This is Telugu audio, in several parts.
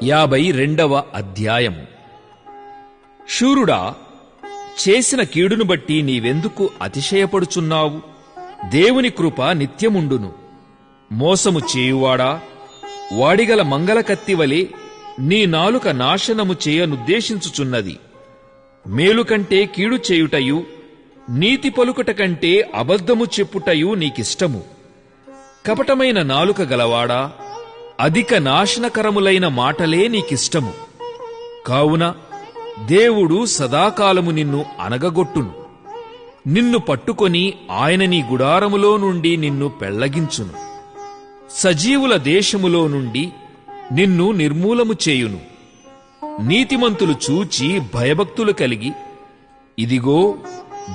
52వ అధ్యాయము. శూరుడా, చేసిన కీడును బట్టి నీవెందుకు అతిశయపడుచున్నావు? దేవుని కృప నిత్యముండును. మోసము చేయువాడా, వాడిగల మంగళకత్తివలే నీ నాలుక నాశనము చేయనుద్దేశించుచున్నది. మేలు కంటే కీడు చేయుటయు, నీతి పలుకుట కంటే అబద్ధము చెప్పుటయు నీకిష్టము. కపటమైన నాలుక గలవాడా, అధిక నాశనకరములైన మాటలే నీకిష్టము. కావున దేవుడు సదాకాలము నిన్ను అనగగొట్టును. నిన్ను పట్టుకొని ఆయన నీ గుడారములో నుండి నిన్ను పెళ్లగించును. సజీవుల దేశములో నుండి నిన్ను నిర్మూలము చేయును. నీతిమంతులు చూచి భయభక్తులు కలిగి, ఇదిగో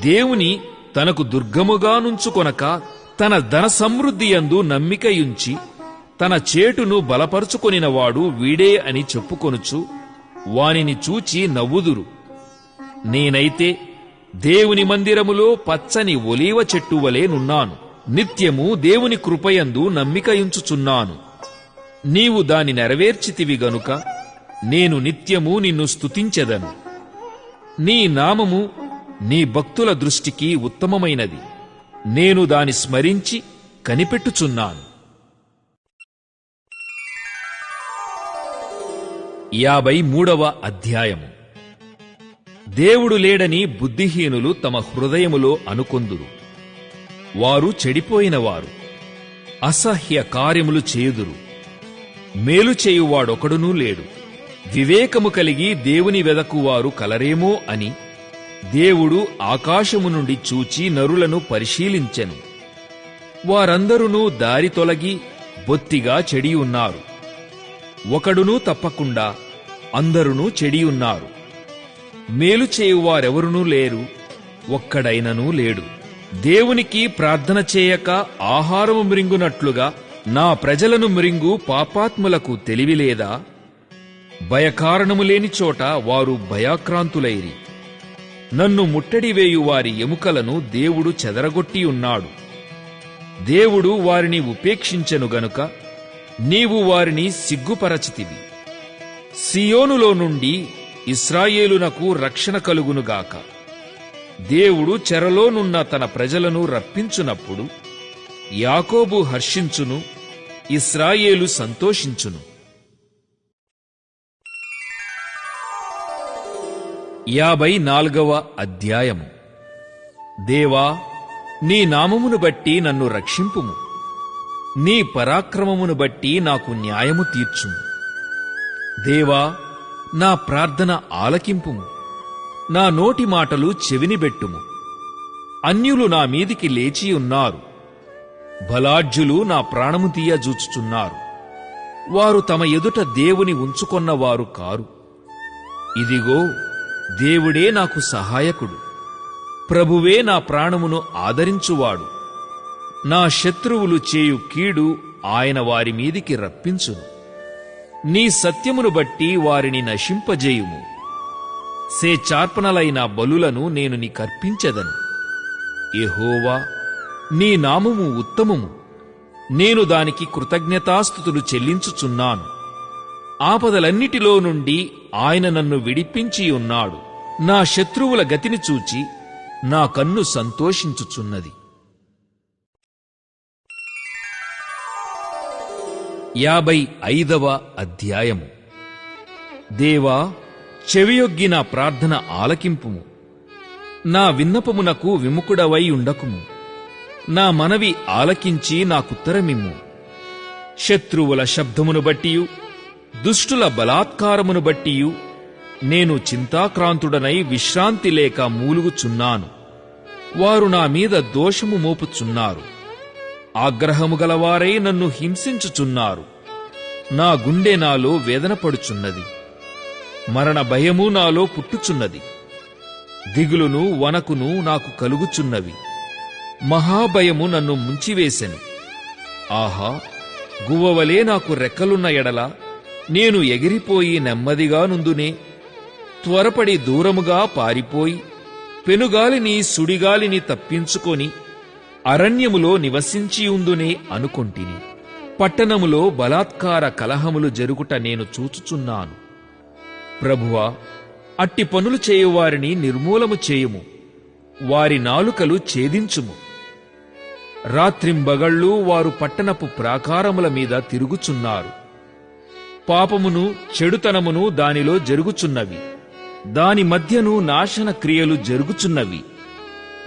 దేవుని తనకు దుర్గముగా నుంచుకొనక తన ధన సమృద్ధియందు నమ్మికయుంచి తన చేటును బలపరుచుకొనినవాడు వీడే అని చెప్పుకొనుచు వానిని చూచి నవ్వుదురు. నేనైతే దేవుని మందిరములో పచ్చని ఒలీవ చెట్టు వలె నున్నాను. నిత్యము దేవుని కృపయందు నమ్మికయుంచుచున్నాను. నీవు దాని నెరవేర్చితివి గనుక నేను నిత్యము నిన్ను స్తుతించెదను. నీ నామము నీ భక్తుల దృష్టికి ఉత్తమమైనది. నేను దాని స్మరించి కనిపెట్టుచున్నాను. 53వ అధ్యాయము. దేవుడు లేడని బుద్ధిహీనులు తమ హృదయములో అనుకొందురు. వారు చెడిపోయినవారు, అసహ్య కార్యములు చేయుదురు. మేలు చేయువాడొకడునూ లేడు. వివేకము కలిగి దేవుని వెదకువారు కలరేమో అని దేవుడు ఆకాశము నుండి చూచి నరులను పరిశీలించెను. వారందరునూ దారి తొలగి బొత్తిగా చెడియున్నారు. ఒకడునూ తప్పకుండా అందరునూ చెడియున్నారు. మేలు చేయువారెవరునూ లేరు, ఒక్కడైననూ లేడు. దేవునికి ప్రార్థన చేయక ఆహారము మ్రింగునట్లుగా నా ప్రజలను మ్రింగు పాపాత్ములకు తెలివిలేదా? భయకారణము లేని చోట వారు భయాక్రాంతులైరి. నన్ను ముట్టడివేయు వారి ఎముకలను దేవుడు చెదరగొట్టియున్నాడు. దేవుడు వారిని ఉపేక్షించెను గనుక నీవు వారిని సిగ్గుపరచితివి. సియోనులో నుండి ఇశ్రాయేలునకు రక్షణ కలుగునుగాక. దేవుడు చెరలోనున్న తన ప్రజలను రప్పించునప్పుడు యాకోబు హర్షించును, ఇశ్రాయేలు సంతోషించును. 54వ అధ్యాయము. దేవా, నీ నామమును బట్టి నన్ను రక్షింపుము. నీ పరాక్రమమును బట్టి నాకు న్యాయము తీర్చుము. దేవా, నా ప్రార్థన ఆలకింపుము. నా నోటి మాటలు చెవినిబెట్టుము. అన్యులు నా మీదికి లేచియున్నారు. బలాఢ్యులు నా ప్రాణము తీయజూచుచున్నారు. వారు తమ ఎదుట దేవుని ఉంచుకొన్నవారు కారు. ఇదిగో, దేవుడే నాకు సహాయకుడు. ప్రభువే నా ప్రాణమును ఆదరించువాడు. నా శత్రువులు చేయు కీడు ఆయన వారి మీదికి రప్పించును. నీ సత్యమును బట్టి వారిని నశింపజేయుము. సేచార్పణలైన బలులను నేను నీకర్పించెదను. యెహోవా, నీ నామము ఉత్తమము. నేను దానికి కృతజ్ఞతాస్తుతులు చెల్లించుచున్నాను. ఆపదలన్నిటిలో నుండి ఆయన నన్ను విడిపించియున్నాడు. నా శత్రువుల గతిని చూచి నా కన్ను సంతోషించుచున్నది. 55వ అధ్యాయము. దేవా, చెవియొగ్గి నా ప్రార్థన ఆలకింపుము. నా విన్నపమునకు విముఖుడవై ఉండకుము. నా మనవి ఆలకించి నాకుత్తరమిమ్ము. శత్రువుల శబ్దమును బట్టియు దుష్టుల బలాత్కారమును బట్టియు నేను చింతాక్రాంతుడనై విశ్రాంతి లేక మూలుగుచున్నాను. వారు నా మీద దోషము మోపుచున్నారు. ఆగ్రహము గలవారై నన్ను హింసించుచున్నారు. నా గుండె నాలో వేదన పడుచున్నది. మరణ భయము నాలో పుట్టుచున్నది. దిగులును వనకును నాకు కలుగుచున్నవి. మహాభయము నన్ను ముంచివేసెను. ఆహా, గువ్వవలే నాకు రెక్కలున్న ఎడల నేను ఎగిరిపోయి నెమ్మదిగా నుందునే. త్వరపడి దూరముగా పారిపోయి పెనుగాలిని సుడిగాలిని తప్పించుకొని అరణ్యములో నివసించియుందునే అనుకొంటిని. పట్టణములో బలాత్కార కలహములు జరుగుట నేను చూచుచున్నాను. ప్రభువా, అట్టి పనులు చేయువారిని నిర్మూలము చేయుము, వారి నాలుకలు ఛేదించుము. రాత్రింబగళ్ళు వారు పట్టణపు ప్రాకారముల మీద తిరుగుచున్నారు. పాపమును చెడుతనమును దానిలో జరుగుచున్నవి, దాని మధ్యను నాశన క్రియలు జరుగుచున్నవి.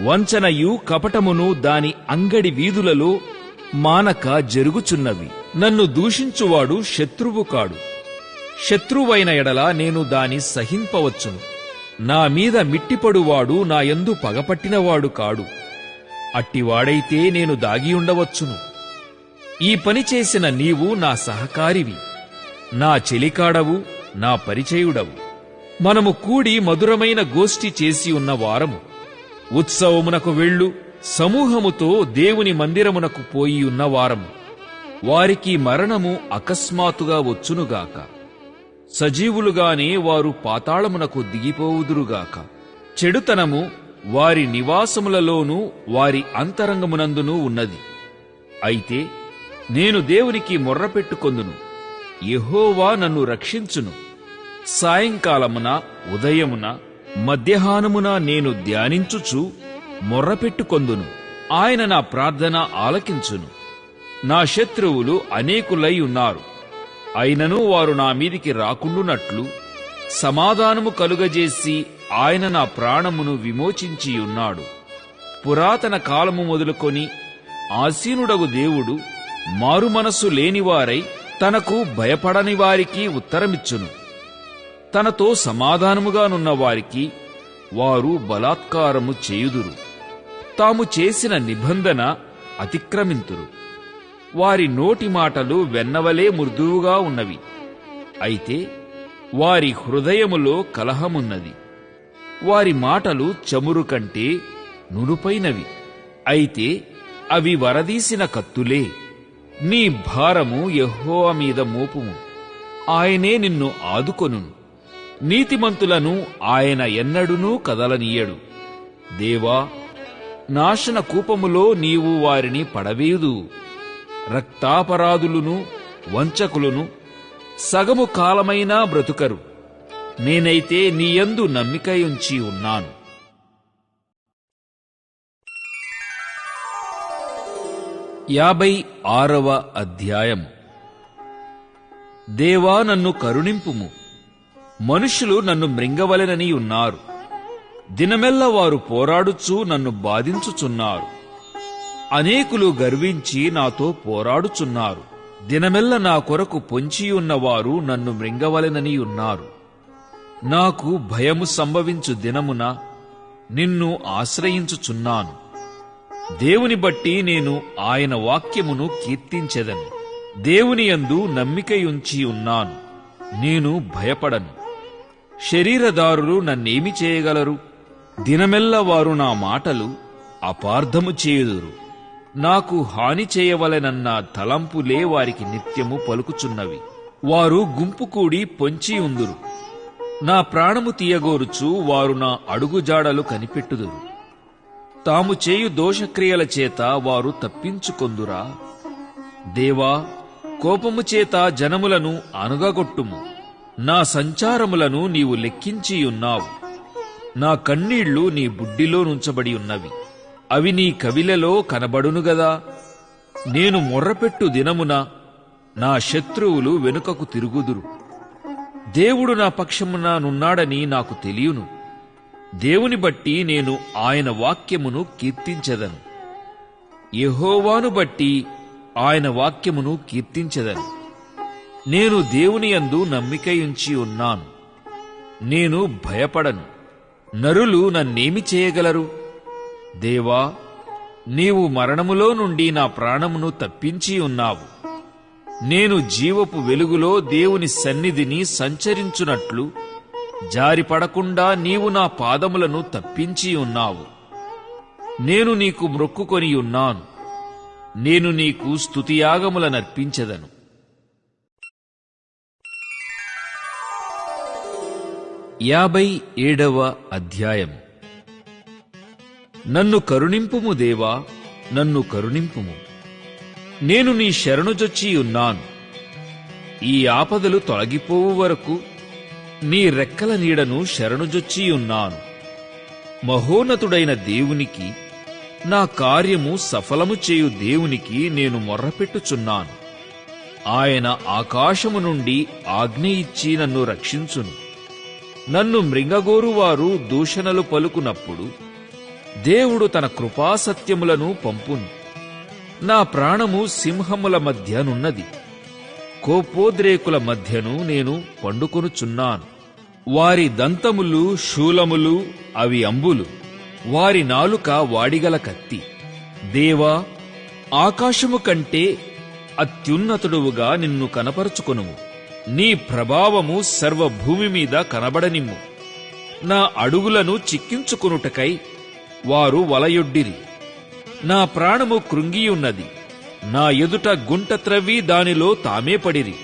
వంచనయు కపటమును దాని అంగడి వీధులలో మానక జరుగుచున్నవి. నన్ను దూషించువాడు శత్రువు కాడు. శత్రువైన ఎడల నేను దాని సహింపవచ్చును. నా మీద మిట్టిపడువాడు నాయందు పగపట్టినవాడు కాడు. అట్టివాడైతే నేను దాగియుండవచ్చును. ఈ పని చేసిన నీవు నా సహకారివి, నా చెలికాడవు, నా పరిచయుడవు. మనము కూడి మధురమైన గోష్ఠి చేసి ఉన్న వారము. ఉత్సవమునకు వెళ్ళు, సమూహముతో దేవుని మందిరమునకు పోయి ఉన్నవారము. వారికి మరణము అకస్మాత్తుగా వచ్చునుగాక. సజీవులుగానే వారు పాతాళమునకు దిగిపోవుదురుగాక. చెడుతనము వారి నివాసములలోనూ వారి అంతరంగమునందునూ ఉన్నది. అయితే నేను దేవునికి మొర్రపెట్టుకొందును, యెహోవా నన్ను రక్షించును. సాయంకాలమున, ఉదయమున, మధ్యాహ్నమున నేను ధ్యానించుచు మొర్రపెట్టుకొందును. ఆయన నా ప్రార్థన ఆలకించును. నా శత్రువులు అనేకులై ఉన్నారు, అయినను వారు నా మీదికి రాకుండునట్లు సమాధానము కలుగజేసి ఆయన నా ప్రాణమును విమోచించియున్నాడు. పురాతన కాలము మొదలుకొని ఆసీనుడగు దేవుడు మారుమనస్సు లేనివారై తనకు భయపడని వారికి ఉత్తరమిచ్చును. తనతో సమాధానముగానున్న వారికి వారు బలాత్కారము చేయుదురు. తాము చేసిన నిబంధన అతిక్రమింతురు. వారి నోటి మాటలు వెన్నవలే మృదువుగా ఉన్నవి, అయితే వారి హృదయములో కలహమున్నది. వారి మాటలు చమురు కంటే నునుపైనవి, అయితే అవి వరదీసిన కత్తులే. నీ భారము యెహోవా మీద మోపుము, ఆయనే నిన్ను ఆదుకొనును. నీతిమంతులను ఆయన ఎన్నడునూ కదలనీయడు. దేవా, నాశన కూపములో నీవు వారిని పడవేయుదు. రక్తాపరాధులను, వంచకులను సగము కాలమైనా బ్రతుకరు. నేనైతే నీయందు నమ్మికయుంచి ఉన్నాను. 56వ అధ్యాయం. దేవా, నన్ను కరుణింపుము. మనుషులు నన్ను మృంగవలెనని ఉన్నారు. దినమెల్ల వారు పోరాడుచూ నన్ను బాధించుచున్నారు. అనేకులు గర్వించి నాతో పోరాడుచున్నారు. దినమెల్ల నా కొరకు పొంచియున్నవారు నన్ను మృంగవలెనని ఉన్నారు. నాకు భయము సంభవించు దినమున నిన్ను ఆశ్రయించుచున్నాను. దేవుని బట్టి నేను ఆయన వాక్యమును కీర్తించెదను. దేవుని యందు నమ్మికయుంచి ఉన్నాను, నేను భయపడను. శరీరదారులు నన్నేమి చేయగలరు? దినమెల్ల వారు నా మాటలు అపార్థము చేయుదురు. నాకు హాని చేయవలెనన్న తలంపులే వారికి నిత్యము పలుకుచున్నవి. వారు గుంపు కూడి పొంచి ఉందురు. నా ప్రాణము తీయగోరుచు వారు నా అడుగుజాడలు కనిపెట్టుదురు. తాము చేయు దోషక్రియల చేత వారు తప్పించుకొందురా? దేవా, కోపము చేత జనములను అణుగగొట్టుము. నా సంచారములను నీవు లెక్కించియున్నావు. నా కన్నీళ్లు నీ బుడ్డిలో నుంచబడి ఉన్నవి, అవి నీ కవిలలో కనబడునుగదా. నేను మొర్రపెట్టు దినమున నా శత్రువులు వెనుకకు తిరుగుదురు. దేవుడు నా పక్షమున నున్నాడని నాకు తెలియను. దేవుని బట్టి నేను ఆయన వాక్యమును కీర్తించెదను. యెహోవాను బట్టి ఆయన వాక్యమును కీర్తించెదను. నేను దేవుని యందు నమ్మికయుంచి ఉన్నాను, నేను భయపడను. నరులు నన్నేమి చేయగలరు? దేవా, నీవు మరణములో నుండి నా ప్రాణమును తప్పించి ఉన్నావు. నేను జీవపు వెలుగులో దేవుని సన్నిధిని సంచరించునట్లు జారిపడకుండా నీవు నా పాదములను తప్పించి ఉన్నావు. నేను నీకు మ్రొక్కుకొని ఉన్నాను, నేను నీకు స్తుతియాగములనర్పించెదను. 57వ అధ్యాయం. నన్ను కరుణింపుము దేవా, నన్ను కరుణింపుము. నేను నీ శరణుజొచ్చియున్నాను. ఈ ఆపదలు తొలగిపోవు వరకు నీ రెక్కల నీడను శరణుజొచ్చియున్నాను. మహోన్నతుడైన దేవునికి, నా కార్యము సఫలము చేయు దేవునికి నేను మొర్రపెట్టుచున్నాను. ఆయన ఆకాశము నుండి ఆజ్ఞ ఇచ్చి నన్ను రక్షించును. నన్ను మృంగగోరువారు దూషణలు పలుకునప్పుడు దేవుడు తన కృపాసత్యములను పంపును. నా ప్రాణము సింహముల మధ్యనున్నది, కోపోద్రేకుల మధ్యను నేను పండుకొనుచున్నాను. వారి దంతములు శూలములు, అవి అంబులు, వారి నాలుక వాడిగల కత్తి. దేవా, ఆకాశము కంటే అత్యున్నతుడువుగా నిన్ను కనపరుచుకొనుము. నీ ప్రభావము సర్వభూమి మీద కనబడనిమ్ము. నా అడుగులను చిక్కించుకొనుటకై వారు వలయొడ్డిరి. నా ప్రాణము కృంగియున్నది. నా ఎదుట గుంట త్రవ్వి దానిలో తామే పడిరి.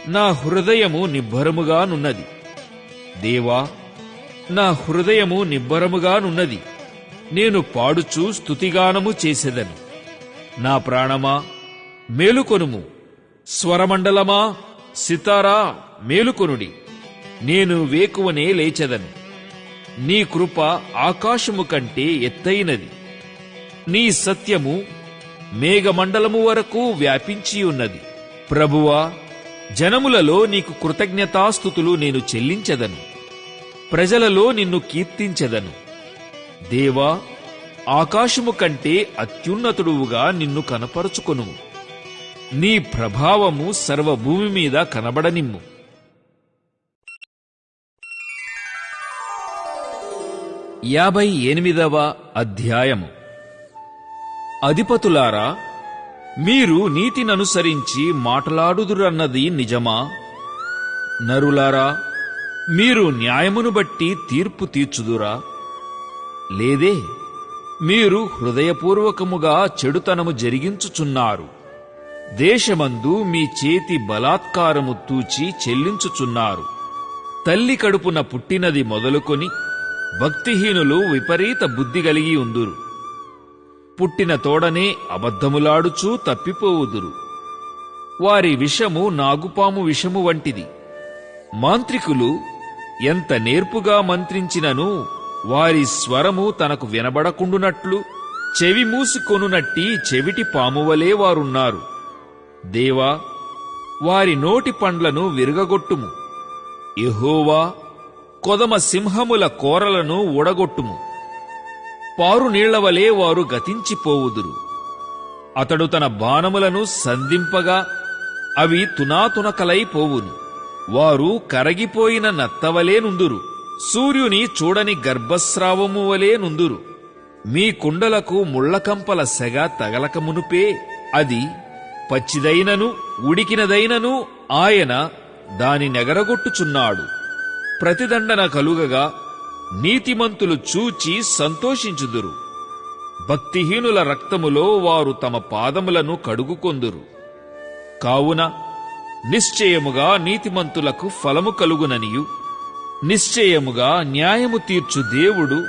నా హృదయము నిబ్బరముగానున్నది. దేవా, నా హృదయము నిబ్బరముగానున్నది. నేను పాడుచూ స్తుతిగానము చేసెదను. నా ప్రాణమా, మేలుకొనుము. స్వరమండలమా, సితారా, మేలుకొనుడి. నేను వేకువనే లేచెదను. నీ కృప ఆకాశము కంటే ఎత్తైనది. నీ సత్యము మేఘమండలము వరకు వ్యాపించియున్నది. ప్రభువా, జనములలో నీకు కృతజ్ఞతాస్తుతులు నేను చెల్లించెదను. ప్రజలలో నిన్ను కీర్తించెదను. దేవా, ఆకాశము కంటే అత్యున్నతుడువుగా నిన్ను కనపరుచుకొనుము. నీ ప్రభావము సర్వభూమి మీద కనబడనిమ్ము. 58వ అధ్యాయము. అధిపతులారా, మీరు నీతిననుసరించి మాటలాడుదురన్నది నిజమా? నరులారా, మీరు న్యాయమును బట్టి తీర్పు తీర్చుదురా? లేదే, మీరు హృదయపూర్వకముగా చెడుతనము జరిగించుచున్నారు. దేశమందు మీ చేతి బలాత్కారము తూచి చెల్లించుచున్నారు. తల్లి కడుపున పుట్టినది మొదలుకొని భక్తిహీనులు విపరీత బుద్ధి కలిగి ఉందురు. పుట్టిన తోడనే అబద్ధములాడుచూ తప్పిపోవుదురు. వారి విషము నాగుపాము విషము వంటిది. మాంత్రికులు ఎంత నేర్పుగా మంత్రించినను వారి స్వరము తనకు వినబడకుండునట్లు చెవి మూసికొనునట్టి చెవిటి పామువలే వారున్నారు. దేవా, వారి నోటి పండ్లను విరగగొట్టుము. యెహోవా, కొదమ సింహముల కోరలను ఊడగొట్టుము. పారు నీళ్లవలే వారు గతించిపోవుదురు. అతడు తన బాణములను సంధింపగా అవి తునాతునకలైపోవును. వారు కరగిపోయిన నత్తవలే నుందురు. సూర్యుని చూడని గర్భస్రావము వలే నుందురు. మీ కుండలకు ముళ్లకంపల సెగ తగలక మునుపే అది పచ్చిదైనను ఉడికినదైనను ఆయన దాని నెగరగొట్టుచున్నాడు. ప్రతిదండన కలుగగా నీతిమంతులు చూచి సంతోషించుదురు. భక్తిహీనుల రక్తములో వారు తమ పాదములను కడుగుకొందురు. కావున నిశ్చయముగా నీతిమంతులకు ఫలము కలుగుననియు, నిశ్చయముగా న్యాయము తీర్చు దేవుడు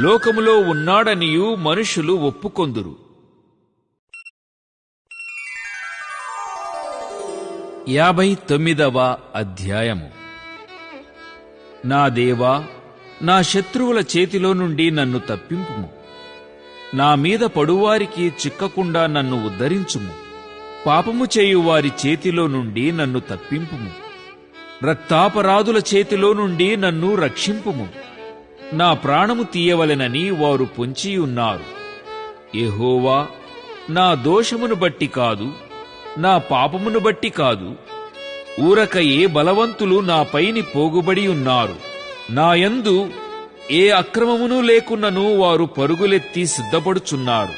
లోకములో ఉన్నాడనియు మనుషులు ఒప్పుకొందురు. 59వ అధ్యాయము. నా దేవా, నా శత్రువుల చేతిలో నుండి నన్ను తప్పింపుము. నా మీద పడువారికి చిక్కకుండా నన్ను ఉద్ధరించుము. పాపము చేయువారి చేతిలో నుండి నన్ను తప్పింపుము. రక్తాపరాధుల చేతిలో నుండి నన్ను రక్షింపుము. నా ప్రాణము తీయవలెనని వారు పొంచియున్నారు. యెహోవా, నా దోషమును బట్టి కాదు, నా పాపమును బట్టి కాదు, ఊరకయే బలవంతులు నాపైని పోగుబడి ఉన్నారు. నాయందు ఏ అక్రమమును లేకున్నను వారు పరుగులెత్తి సిద్ధపడుచున్నారు.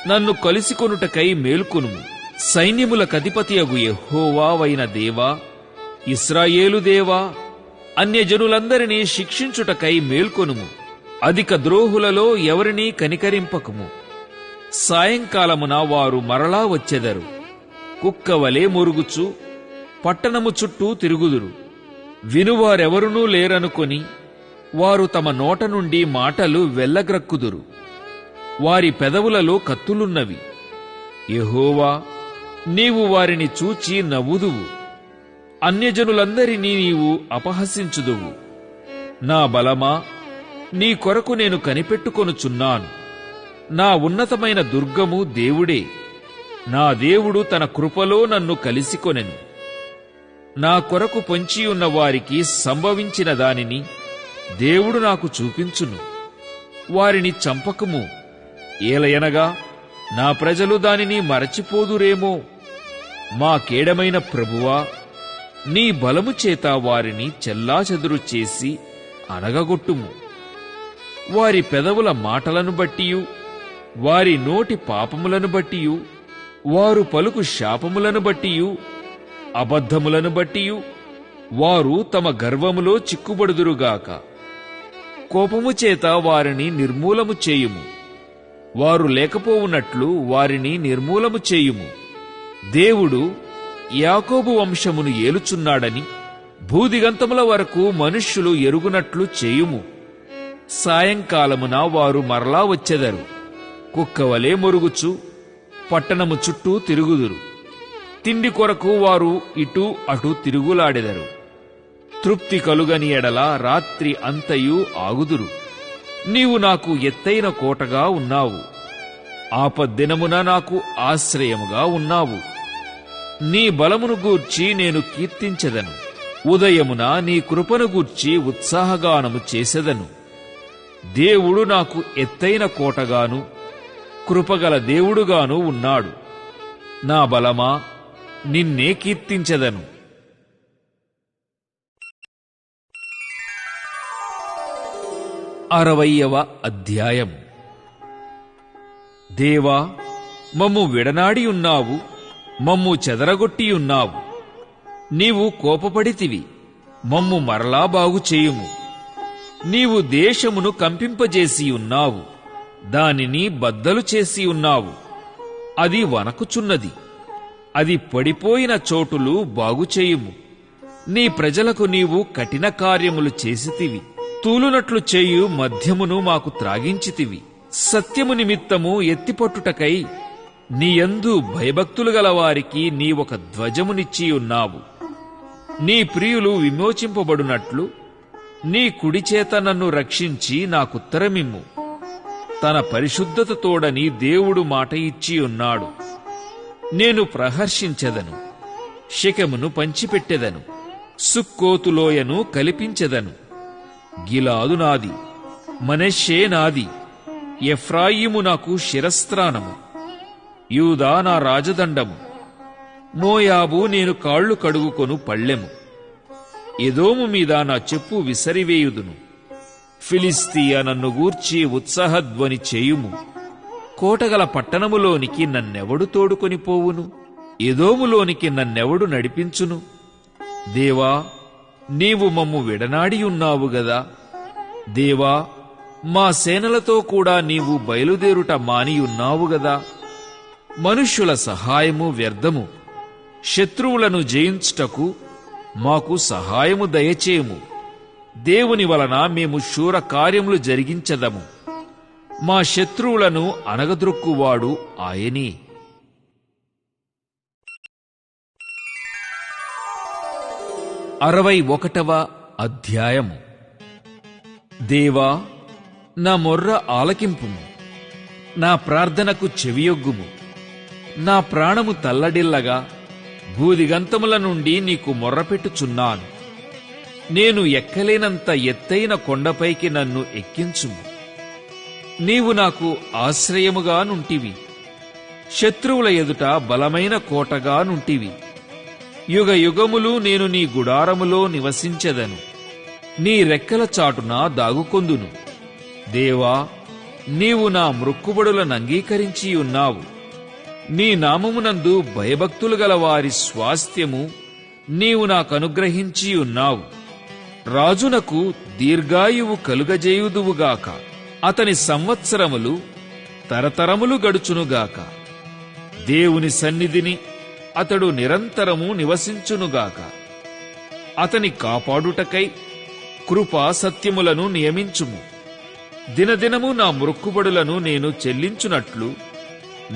నన్ను కలిసికొనుటకై మేల్కొనుము. సైన్యములకధిపతియగు యెహోవావైన దేవా, ఇశ్రాయేలు దేవా, అన్యజనులందరినీ శిక్షించుటకై మేల్కొనుము. అధిక ద్రోహులలో ఎవరినీ కనికరింపకుము. సాయంకాలమున వారు మరలా వచ్చెదరు. కుక్కవలే మొరుగుచు పట్టణము చుట్టూ తిరుగుదురు. వినువారెవరునూ లేరనుకొని వారు తమ నోట నుండి మాటలు వెల్లగ్రక్కుదురు. వారి పెదవులలో కత్తులున్నవి. యెహోవా, నీవు వారిని చూచి నవ్వుదువు, అన్యజనులందరినీ నీవు అపహసించుదువు. నా బలమా, నీ కొరకు నేను కనిపెట్టుకొనుచున్నాను. నా ఉన్నతమైన దుర్గము దేవుడే. నా దేవుడు తన కృపలో నన్ను కలిసికొనెను. నా కొరకు పొంచియున్న వారికి సంభవించిన దానిని దేవుడు నాకు చూపించును. వారిని చంపకము, ఏలయనగా నా ప్రజలు దానిని మరచిపోదురేమో. మా కేడమైన ప్రభువా, నీ బలము చేత వారిని చెల్లాచెదురు చేసి అనగగొట్టుము. వారి పెదవుల మాటలను బట్టియు, వారి నోటి పాపములను బట్టియు, వారు పలుకు శాపములను బట్టియు, అబద్ధములను బట్టియు వారు తమ గర్వములో చిక్కుబడుదురుగాక. కోపము చేత వారిని నిర్మూలము చేయుము. వారు లేకపోవునట్లు వారిని నిర్మూలము చేయుము. దేవుడు యాకోబు వంశమును ఏలుచున్నాడని భూదిగంతముల వరకు మనుష్యులు ఎరుగునట్లు చేయుము. సాయంకాలమున వారు మరలా వచ్చెదరు. కుక్కవలే మొరుగుచు పట్టణము చుట్టూ తిరుగుదురు. తిండి కొరకు వారు ఇటు అటు తిరుగులాడెదరు. తృప్తి కలుగని ఎడల రాత్రి అంతయు ఆగుదురు. నీవు నాకు ఎత్తైన కోటగా ఉన్నావు. ఆపద్దినమున నాకు ఆశ్రయముగా ఉన్నావు. నీ బలమును గూర్చి నేను కీర్తించెదను. ఉదయమున నీ కృపను గూర్చి ఉత్సాహగానము చేసెదను. దేవుడు నాకు ఎత్తైన కోటగాను కృపగల దేవుడుగాను ఉన్నాడు. నా బలమా, నిన్నే కీర్తించెదను. 60వ అధ్యాయము. దేవా, మమ్ము విడనాడియున్నావు, మమ్ము చెదరగొట్టియున్నావు. నీవు కోపపడితివి, మమ్ము మరలా బాగుచేయుము. నీవు దేశమును కంపింపజేసియున్నావు, దానిని బద్దలు చేసియున్నావు. అది వణకుచున్నది, అది పడిపోయిన చోటులు బాగుచేయుము. నీ ప్రజలకు నీవు కఠిన కార్యములు చేసితివి. తూలునట్లు చేయు మద్యమును మాకు త్రాగించితివి. సత్యము నిమిత్తము ఎత్తిపట్టుటకై నీయందు భయభక్తులు గలవారికి నీవొక ధ్వజమునిచ్చియున్నావు. నీ ప్రియులు విమోచింపబడునట్లు నీ కుడిచేత నన్ను రక్షించి నాకుత్తరమిమ్ము. తన పరిశుద్ధత తోడని దేవుడు మాట ఇచ్చియున్నాడు. నేను ప్రహర్షించెదను, శకెమును పంచిపెట్టెదను, సుక్కోతులోయను కల్పించెదను. గిలాదు నాది, మనష్షే నాది, ఎఫ్రాయిము నాకు శిరస్త్రాణము, యూదా నా రాజదండము, మోయాబు నేను కాళ్లు కడుగుకొను పళ్ళెము. ఎదోము మీద నా చెప్పు విసరివేయుదును. ఫిలిస్తీయ నన్ను గూర్చి ఉత్సాహధ్వని చేయుము. కోటగల పట్టణములోనికి నన్నెవడు తోడుకొని పోవును? ఎదోములోనికి నన్నెవడు నడిపించును? దేవా, నీవు మమ్ము విడనాడియున్నావు గదా. దేవా, మా సేనలతో కూడా నీవు బయలుదేరుట మానియున్నావు గదా. మనుష్యుల సహాయము వ్యర్థము. శత్రువులను జయించుటకు మాకు సహాయము దయచేయము. దేవుని వలన మేము శూర కార్యములు జరిగించదము. మా శత్రువులను అనగద్రొక్కువాడు ఆయనే. 61వ అధ్యాయము. దేవా, నా మొర్ర ఆలకింపుము, నా ప్రార్థనకు చెవియొగ్గుము. నా ప్రాణము తల్లడిల్లగా భూదిగంతముల నుండి నీకు మొర్రపెట్టుచున్నాను. నేను ఎక్కలేనంత ఎత్తైన కొండపైకి నన్ను ఎక్కించుము. నీవు నాకు ఆశ్రయముగా నుంటివి, శత్రువుల ఎదుట బలమైన కోటగా నుంటివి. యుగ యుగములు నేను నీ గుడారములో నివసించెదను, నీ రెక్కల చాటున దాగుకొందును. దేవా, నీవు నా మ్రొక్కుబడులను అంగీకరించియున్నావు. నీ నామమునందు భయభక్తులు గల వారి స్వాస్థ్యము నీవు నాకనుగ్రహించియున్నావు. రాజునకు దీర్ఘాయువు కలుగజేయుదువుగాక. అతని సంవత్సరములు తరతరములు గడుచునుగాక. దేవుని సన్నిధిని అతడు నిరంతరము నివసించునుగాక. అతని కాపాడుటకై కృపా సత్యములను నియమించుము. దినదినము నా మ్రొక్కుబడులను నేను చెల్లించునట్లు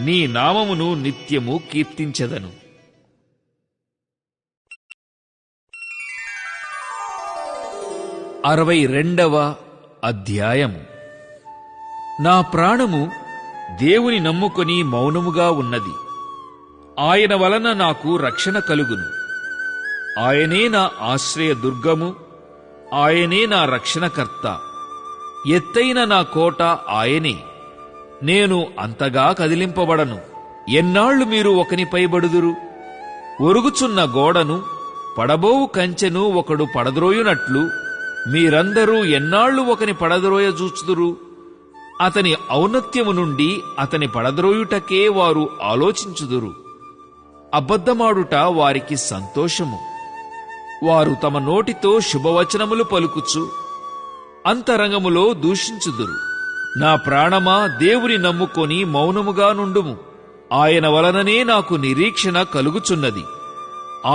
నీ నామమును నిత్యము కీర్తించెదను. 62వ అధ్యాయము. నా ప్రాణము దేవుని నమ్ముకొని మౌనముగా ఉన్నది. ఆయన వలన నాకు రక్షణ కలుగును. ఆయనే నా ఆశ్రయ దుర్గము, ఆయనే నా రక్షణకర్త. ఎత్తైన నా కోట ఆయనే. నేను అంతగా కదిలింపబడను. ఎన్నాళ్లు మీరు ఒకనిపై బడుదురు? ఒరుగుచున్న గోడను, పడబోవు కంచెను ఒకడు పడద్రోయునట్లు మీరందరూ ఎన్నాళ్లు ఒకని పడద్రోయజూచుదురు? అతని ఔన్నత్యము నుండి అతని పడద్రోయుటకే వారు ఆలోచించుదురు. అబద్ధమాడుట వారికి సంతోషము. వారు తమ నోటితో శుభవచనములు పలుకుచు అంతరంగములో దూషించుదురు. నా ప్రాణమా, దేవుని నమ్ముకొని మౌనముగా నుండుము. ఆయన వలననే నాకు నిరీక్షణ కలుగుచున్నది.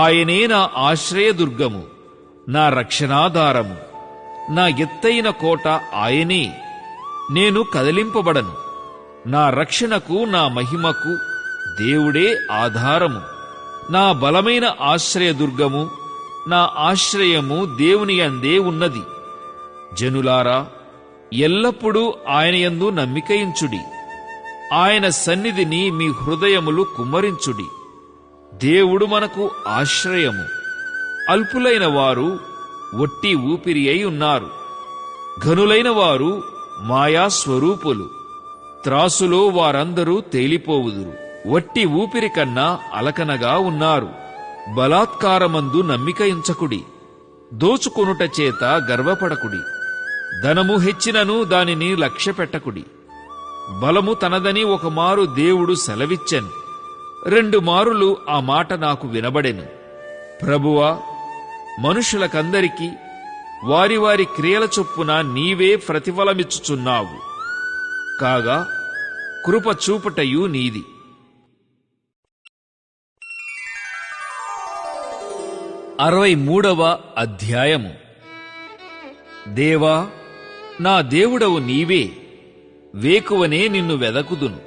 ఆయనే నా ఆశ్రయదుర్గము, నా రక్షణాధారము, నా ఎత్తైన కోట ఆయనే. నేను కదిలింపబడను. నా రక్షణకు, నా మహిమకు దేవుడే ఆధారము. నా బలమైన ఆశ్రయదుర్గము, నా ఆశ్రయము దేవుని యందే ఉన్నది. జనులారా, ఎల్లప్పుడూ ఆయన యందు నమ్మికయించుడి. ఆయన సన్నిధిని మీ హృదయములు కుమ్మరించుడి. దేవుడు మనకు ఆశ్రయము. అల్పులైన వారు ఒట్టి ఊపిరి అయి ఉన్నారు. ఘనులైన వారు మాయాస్వరూపులు. త్రాసులో వారందరూ తేలిపోవుదురు. వట్టి ఊపిరి కన్నా అలకనగా ఉన్నారు. బలాత్కారమందు నమ్మికయించకుడి. దోచుకొనుట చేత గర్వపడకుడి. ధనము హెచ్చినను దానిని లక్ష్యపెట్టకుడి. బలము తనదని ఒకమారు దేవుడు సెలవిచ్చెను. 2 మారులు ఆ మాట నాకు వినబడెను. ప్రభువా, మనుషులకందరికీ వారి వారి క్రియల చొప్పున నీవే ప్రతిఫలమిచ్చుచున్నావు. కాగా కృప చూపుటయు నీది. 63వ అధ్యాయము. దేవా, నా దేవుడవు నీవే. వేకువనే నిన్ను వెదకుదును.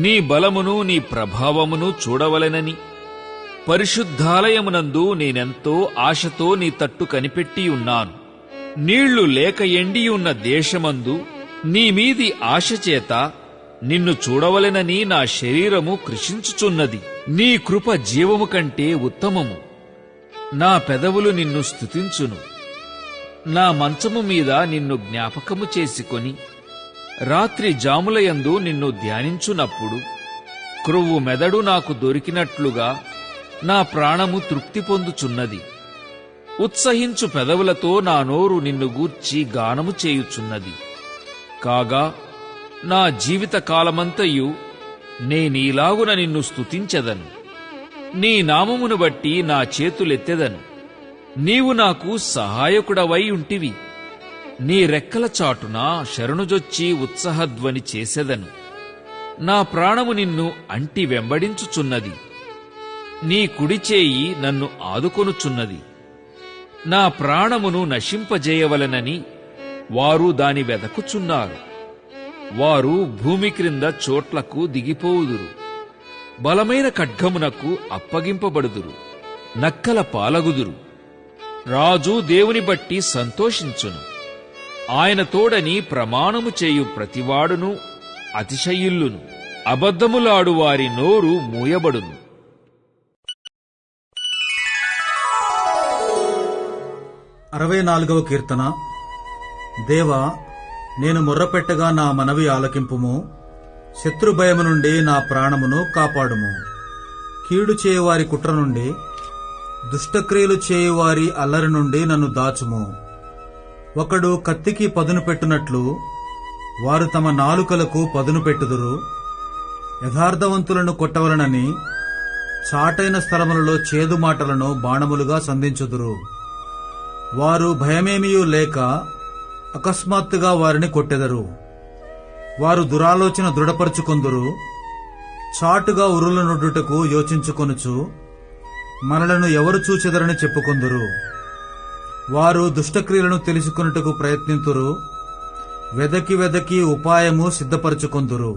నీ బలమును నీ ప్రభావమును చూడవలెనని పరిశుద్ధాలయమునందు నేనెంతో ఆశతో నీ తట్టు కనిపెట్టియున్నాను. నీళ్లు లేక ఎండియున్న దేశమందు నీమీది ఆశచేత నిన్ను చూడవలెనని నా శరీరము కృషించుచున్నది. నీ కృప జీవము కంటే ఉత్తమము. నా పెదవులు నిన్ను స్తుతించును. నా మంచము మీద నిన్ను జ్ఞాపకము చేసుకొని రాత్రి జాములయందు నిన్ను ధ్యానించునప్పుడు క్రొవ్వు మెదడు నాకు దొరికినట్లుగా నా ప్రాణము తృప్తి పొందుచున్నది. ఉత్సహించు పెదవులతో నా నోరు నిన్ను గూర్చి గానము చేయుచున్నది. కాగా నా జీవిత కాలమంతయు నేనీలాగున నిన్ను స్తుతించెదను. నీ నామమును బట్టి నా చేతులెత్తెదను. నీవు నాకు సహాయకుడవై ఉంటివి. నీ రెక్కల చాటున శరణుజొచ్చి ఉత్సాహధ్వని చేసెదను. నా ప్రాణము నిన్ను అంటి వెంబడించుచున్నది. నీ కుడిచేయి నన్ను ఆదుకొనుచున్నది. నా ప్రాణమును నశింపజేయవలెనని వారు దాని వెదకుచున్నారు. వారు భూమి క్రింద చోట్లకు దిగిపోవుదురు. బలమైన ఖడ్గమునకు అప్పగింపబడుదురు. నక్కల పాలగుదురు. రాజు దేవుని బట్టి సంతోషించును. ఆయన తోడని ప్రమాణము చేయు ప్రతివాడును అతిశయిల్లును. అబద్ధములాడు వారి నోరు మూయబడును. 64వ కీర్తన. దేవా, నేను మొర్రపెట్టగా నా మనవి ఆలకింపుము. శత్రుభయము నుండి నా ప్రాణమును కాపాడుము. కీడు చేయువారి కుట్ర నుండి, దుష్టక్రియలు చేయువారి అల్లరి నుండి నన్ను దాచుము. ఒకడు కత్తికి పదును పెట్టునట్లు వారు తమ నాలుకలకు పదును పెట్టుదురు. యథార్థవంతులను కొట్టవలనని చాటైన స్థలములలో చేదు మాటలను బాణములుగా సంధించుదురు. వారు భయమేమియూ లేక అకస్మాత్తుగా వారిని కొట్టెదరు. వారు దురాలోచన దృఢపరుచుకొందురు. చాటుగా ఉరులనొడ్డుటకు యోచించుకొనుచు మనలను ఎవరు చూచెదరని చెప్పుకొందురు. వారు దుష్టక్రియలను తెలుసుకొనుటకు ప్రయత్నింతురు. వెదకి వెదకి ఉపాయము సిద్ధపరచుకొందురు.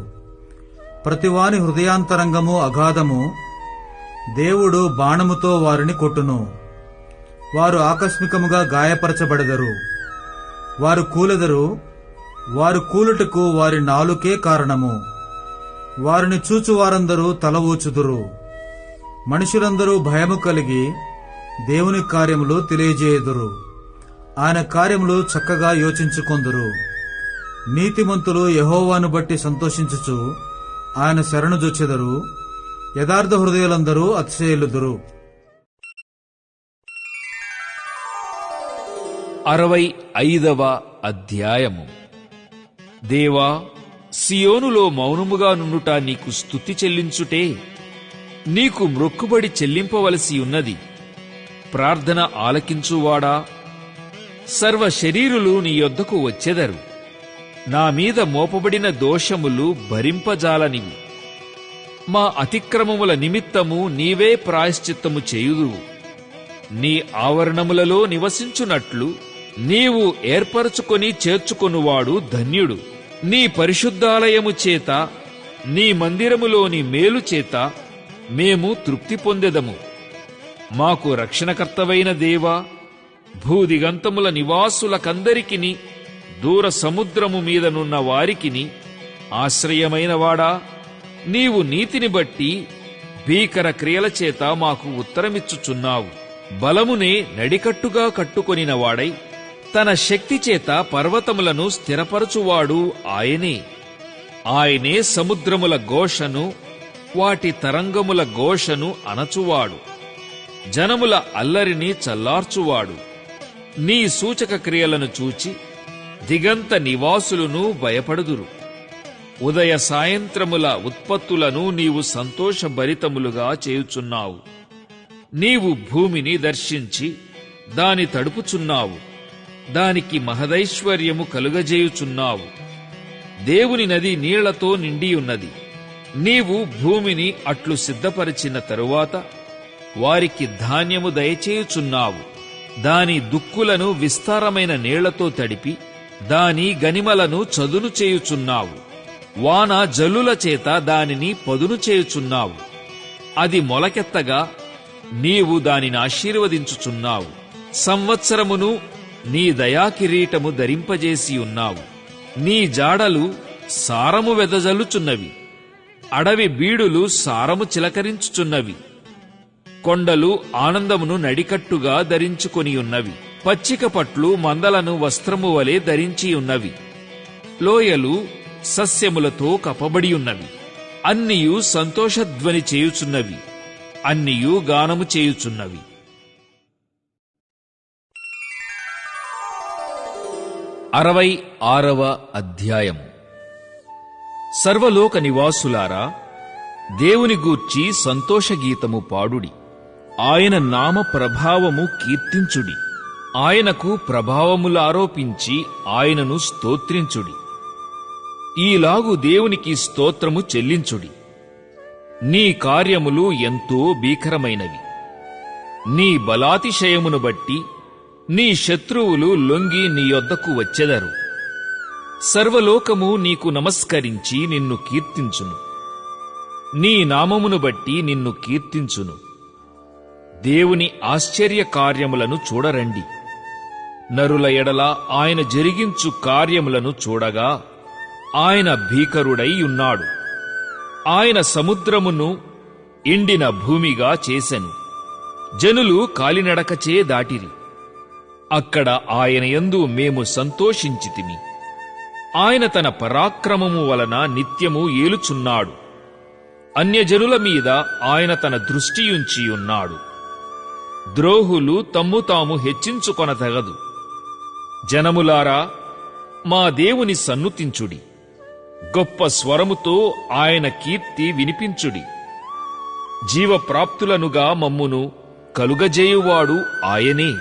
ప్రతివాని హృదయాంతరంగము అగాధము. దేవుడు బాణముతో వారిని కొట్టును. వారు ఆకస్మికముగా గాయపరచబడెదరు. వారు కూలెదరు, వారు కూలుటకు వారి నాలుకే కారణము. వారిని చూచువారందరూ తల ఊచుదురు. మనుషులందరూ భయము కలిగి దేవుని కార్యములు తెలియజేయుదురు. ఆయన కార్యములు చక్కగా యోచించుకొందురు. నీతిమంతులు యెహోవాను బట్టి సంతోషించుచు ఆయన శరణు జొచ్చెదరు. యథార్థ హృదయులందరూ అతిశయిల్లుదురు. 65వ అధ్యాయము. దేవా, సియోనులో మౌనముగా నుండుట నీకు స్తుతి చెల్లించుటే. నీకు మ్రొక్కుబడి చెల్లింపవలసి ఉన్నది. ప్రార్థన ఆలకించువాడా, సర్వ శరీరులు నీ యొద్దకు వచ్చెదరు. నా మీద మోపబడిన దోషములు భరింపజాలనివి. మా అతిక్రమముల నిమిత్తము నీవే ప్రాయశ్చిత్తము చేయుదువు. నీ ఆవరణములలో నివసించునట్లు నీవు ఏర్పరచుకొని చేర్చుకొనువాడు ధన్యుడు. నీ పరిశుద్ధాలయము చేత, నీ మందిరములోని మేలు చేత మేము తృప్తి పొందెదము. మాకు రక్షణకర్తవైన దేవా, భూదిగంతముల నివాసులకందరికిని, దూర సముద్రము మీదనున్న వారికిని ఆశ్రయమైనవాడా, నీవు నీతిని బట్టి భీకర క్రియల చేత మాకు ఉత్తరమిచ్చుచున్నావు. బలమునే నడికట్టుగా కట్టుకొనినవాడై తన శక్తి చేత పర్వతములను స్థిరపరచువాడు ఆయనే. ఆయనే సముద్రముల ఘోషను, వాటి తరంగముల ఘోషను అణచువాడు. జనముల అల్లరిని చల్లార్చువాడు. నీ సూచక క్రియలను చూచి దిగంత నివాసులను భయపడుదురు. ఉదయ సాయంత్రముల ఉత్పత్తులను నీవు సంతోషభరితములుగా చేయుచున్నావు. నీవు భూమిని దర్శించి దాని తడుపుచున్నావు. దానికి మహదైశ్వర్యము కలుగజేయుచున్నావు. దేవుని నది నీళ్లతో నిండియున్నది. నీవు భూమిని అట్లు సిద్ధపరిచిన తరువాత వారికి ధాన్యము దయచేయుచున్నావు. దాని దుక్కులను విస్తారమైన నీళ్లతో తడిపి దాని గనిమలను చదును చేయుచున్నావు. వాన జల్లుల చేత దానిని పదును చేయుచున్నావు. అది మొలకెత్తగా నీవు దానిని ఆశీర్వదించుచున్నావు. సంవత్సరమును నీ దయాకిరీటము ధరింపజేసి ఉన్నావు. నీ జాడలు సారము వెదజల్లుచున్నవి. అడవి బీడులు సారము చిలకరించుచున్నవి. కొండలు ఆనందమును నడికట్టుగా ధరించుకొనియున్నవి. పచ్చిక పట్లు మందలను వస్త్రము వలె ధరించియున్నవి. లోయలు సస్యములతో కప్పబడియున్నవి. అన్నియు సంతోషధ్వని చేయుచున్నవి. అన్నియు గానము చేయుచున్నవి. 66వ అధ్యాయము. సర్వలోక నివాసులారా, దేవుని గూర్చి సంతోషగీతము పాడుడి. ఆయన నామ ప్రభావము కీర్తించుడి. ఆయనకు ప్రభావములు ఆరోపించి ఆయనను స్తోత్రించుడి. ఈలాగు దేవునికి స్తోత్రము చెల్లించుడి. నీ కార్యములు ఎంతో భీకరమైనవి. నీ బలాతిశయమును బట్టి నీ శత్రువులు లొంగి నీ యొద్దకు వచ్చెదరు. సర్వలోకము నీకు నమస్కరించి నిన్ను కీర్తించును. నీ నామమును బట్టి నిన్ను కీర్తించును. దేవుని ఆశ్చర్య కార్యములను చూడరండి. నరుల ఎడల ఆయన జరిగించు కార్యములను చూడగా ఆయన భీకరుడై ఉన్నాడు. ఆయన సముద్రమును ఎండిన భూమిగా చేసెను. జనులు కాలినడకచే దాటిరి. అక్కడ ఆయన యందు మేము సంతోషించితిమి. ఆయన తన పరాక్రమము వలన నిత్యము ఏలుచున్నాడు. అన్యజనుల మీద ఆయన తన దృష్టియుంచియున్నాడు. ద్రోహులు తమ్ము తాము హెచ్చించుకొనతగదు. జనములారా, మా దేవుని సన్నుతించుడి. గొప్ప స్వరముతో ఆయన కీర్తి వినిపించుడి. జీవప్రాప్తులనుగా మమ్మును కలుగజేయువాడు ఆయనే.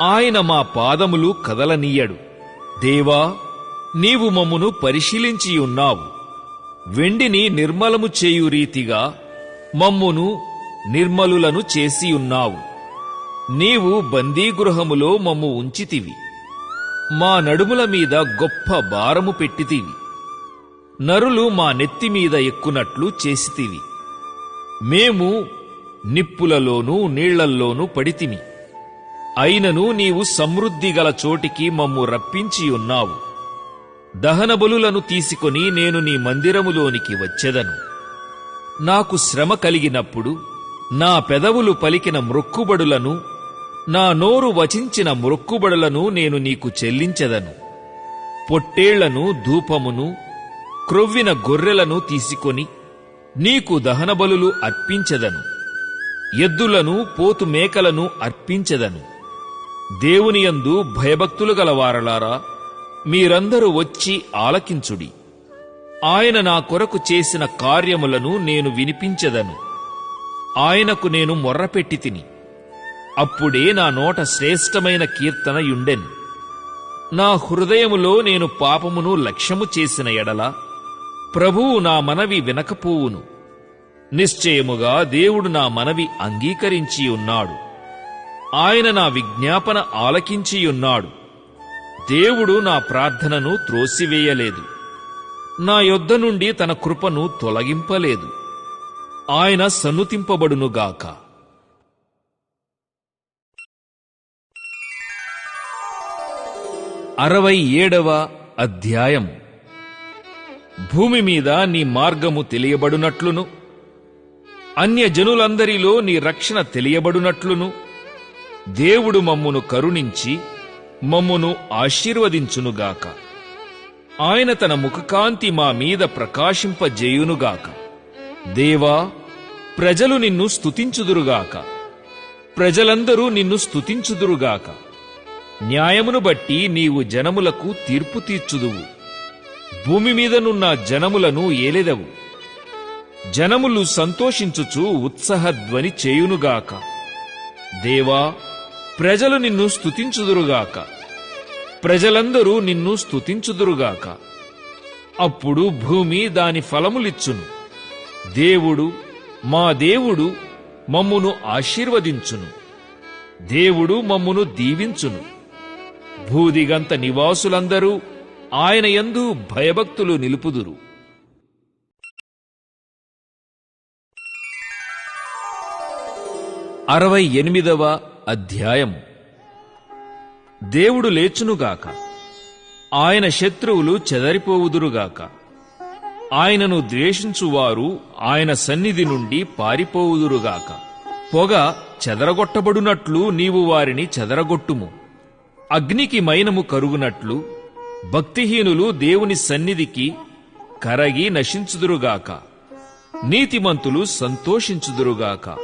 ఆయన మా పాదములు కదలనీయడు. దేవా, నీవు మమ్మును పరిశీలించియున్నావు. వెండిని నిర్మలము చేయు రీతిగా మమ్మును నిర్మలులను చేసియున్నావు. నీవు బందీగృహములో మమ్ము ఉంచితివి. మా నడుముల మీద గొప్ప భారము పెట్టితివి. నరులు మా నెత్తిమీద ఎక్కునట్లు చేసితివి. మేము నిప్పులలోనూ నీళ్లల్లోనూ పడితిమి. అయినను నీవు సమృద్ధి గల చోటికి మమ్ము రప్పించియున్నావు. దహనబలులను తీసుకొని నేను నీ మందిరములోనికి వచ్చెదను. నాకు శ్రమ కలిగినప్పుడు నా పెదవులు పలికిన మ్రొక్కుబడులను, నా నోరు వచించిన మ్రొక్కుబడులను నేను నీకు చెల్లించెదను. పొట్టేళ్లను, ధూపమును, క్రొవ్విన గొర్రెలను తీసుకొని నీకు దహనబలులు అర్పించెదను. ఎద్దులను, పోతు మేకలను అర్పించెదను. దేవునియందు భయభక్తులు గలవారలారా, మీరందరూ వచ్చి ఆలకించుడి. ఆయన నా కొరకు చేసిన కార్యములను నేను వినిపించెదను. ఆయనకు నేను మొర్రపెట్టి తిని, అప్పుడే నా నోట శ్రేష్టమైన కీర్తన యుండెను. నా హృదయములో నేను పాపమును లక్ష్యము చేసిన ఎడల ప్రభువు నా మనవి వినకపోవును. నిశ్చయముగా దేవుడు నా మనవి అంగీకరించియున్నాడు. ఆయన నా విజ్ఞాపన ఆలకించియున్నాడు. దేవుడు నా ప్రార్థనను త్రోసివేయలేదు. నా యొద్ద నుండి తన కృపను తొలగింపలేదు. ఆయన సన్నుతింపబడునుగాక. 67వ అధ్యాయం. భూమి మీద నీ మార్గము తెలియబడునట్లును, అన్యజనులందరిలో నీ రక్షణ తెలియబడునట్లును దేవుడు మమ్మును కరుణించి మమ్మును ఆశీర్వదించునుగాక. ఆయన తన ముఖకాంతి మా మీద ప్రకాశింపజేయునుగాక. దేవా, ప్రజలు నిన్ను స్తుతించుదురుగాక. ప్రజలందరూ నిన్ను స్తుతించుదురుగాక. న్యాయమును బట్టి నీవు జనములకు తీర్పు తీర్చుదువు. భూమి మీదనున్న జనములను ఏలెదవు. జనములు సంతోషించుచు ఉత్సాహధ్వని చేయునుగాక. దేవా, ప్రజలు నిన్ను స్తుతించుదురుగాక. ప్రజలందరూ నిన్ను స్తుతించుదురుగాక. అప్పుడు భూమి దాని ఫలములిచ్చును. దేవుడు, మా దేవుడు మమ్మును ఆశీర్వదించును. దేవుడు మమ్మును దీవించును. భూదిగంత నివాసులందరూ ఆయన యందు భయభక్తులు నిలుపుదురు. 68వ అధ్యాయం. దేవుడు లేచునుగాక. ఆయన శత్రువులు చెదరిపోవుదురుగాక. ఆయనను ద్వేషించువారు ఆయన సన్నిధి నుండి పారిపోవుదురుగాక. పొగ చెదరగొట్టబడునట్లు నీవు వారిని చెదరగొట్టుము. అగ్నికి మైనము కరుగునట్లు భక్తిహీనులు దేవుని సన్నిధికి కరగి నశించుదురుగాక. నీతిమంతులు సంతోషించుదురుగాక.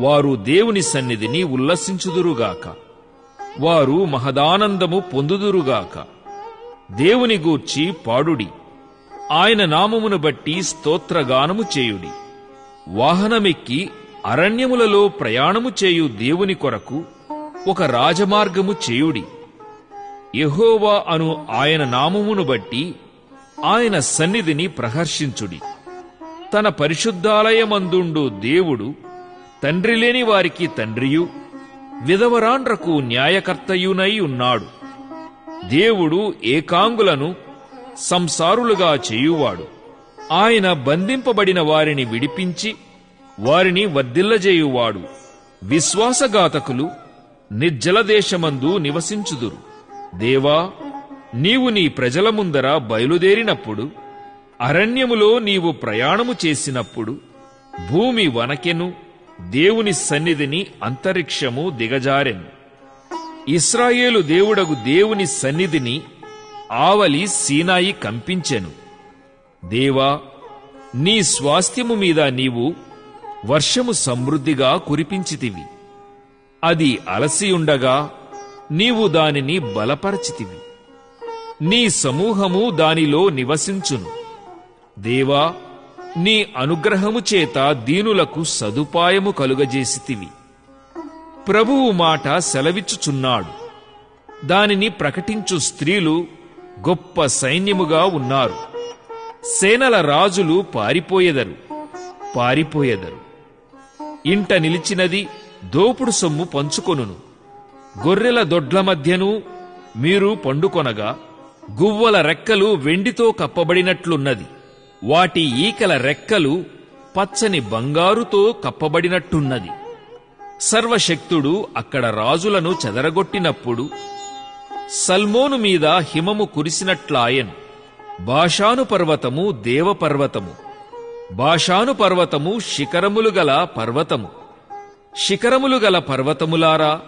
వారు దేవుని సన్నిధిని ఉల్లసించుదురుగాక. వారు మహదానందము పొందుదురుగాక. దేవుని గూర్చి పాడుడి. ఆయన నామమును బట్టి స్తోత్రగానము చేయుడి. వాహనమెక్కి అరణ్యములలో ప్రయాణము చేయు దేవుని కొరకు ఒక రాజమార్గము చేయుడి. యెహోవా అను ఆయన నామమును బట్టి ఆయన సన్నిధిని ప్రహర్షించుడి. తన పరిశుద్ధాలయమందుండు దేవుడు తండ్రి లేని వారికి తండ్రియు, విధవరాండ్రకు న్యాయకర్తయునై ఉన్నాడు. దేవుడు ఏకాంగులను సంసారులుగా చేయువాడు. ఆయన బంధింపబడిన వారిని విడిపించి వారిని వర్ధిల్లజేయువాడు. విశ్వాసఘాతకులు నిర్జల దేశమందు నివసించుదురు. దేవా, నీవు నీ ప్రజల ముందర బయలుదేరినప్పుడు, అరణ్యములో నీవు ప్రయాణము చేసినప్పుడు భూమి వనకెను, దేవుని సన్నిధిని అంతరిక్షము దిగజారెను. ఇశ్రాయేలు దేవుడగు దేవుని సన్నిధిని ఆవలి సీనాయి కంపించెను. దేవా, నీ స్వాస్థ్యము మీద నీవు వర్షము సమృద్ధిగా కురిపించితివి. అది అలసియుండగా నీవు దానిని బలపరచితివి. నీ సమూహము దానిలో నివసించును. దేవా, నీ అనుగ్రహము చేత దీనులకు సదుపాయము కలుగజేసితివి. ప్రభువు మాట సెలవిచ్చుచున్నాడు. దానిని ప్రకటించు స్త్రీలు గొప్ప సైన్యముగా ఉన్నారు. సేనల రాజులు పారిపోయెదరు. ఇంట నిలిచినది దోపుడు సొమ్ము పంచుకొనును. గొర్రెల దొడ్ల మధ్యను మీరు పండుకొనగా గువ్వల రెక్కలు వెండితో కప్పబడినట్లున్నది. వాటి ఈకల రెక్కలు పచ్చని బంగారుతో కప్పబడినట్టున్నది. సర్వశక్తుడు అక్కడ రాజులను చెదరగొట్టినప్పుడు సల్మోను మీద హిమము కురిసినట్లాయెను. బాషాను పర్వతము దేవపర్వతము, బాషాను పర్వతము శిఖరములు గల పర్వతము. శిఖరములు గల పర్వతములారా,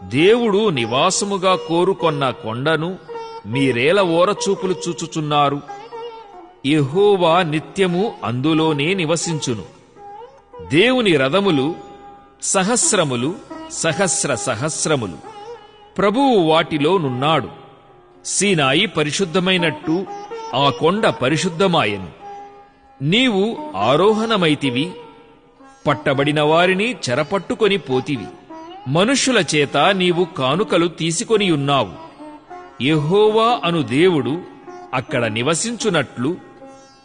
దేవుడు నివాసముగా కోరుకొన్న కొండను మీరేల ఓరచూపులు చూచుచున్నారు? యెహోవా నిత్యము అందులోనే నివసించును. దేవుని రథములు సహస్రములు, సహస్ర సహస్రములు. ప్రభువు వాటిలో నున్నాడు. సీనాయి పరిశుద్ధమైనట్టు ఆ కొండ పరిశుద్ధమాయెను. నీవు ఆరోహణమైతివి, పట్టబడిన వారిని చెరపట్టుకొని పోతివి. మనుష్యుల చేత నీవు కానుకలు తీసుకొనియున్నావు. యెహోవా అను దేవుడు అక్కడ నివసించునట్లు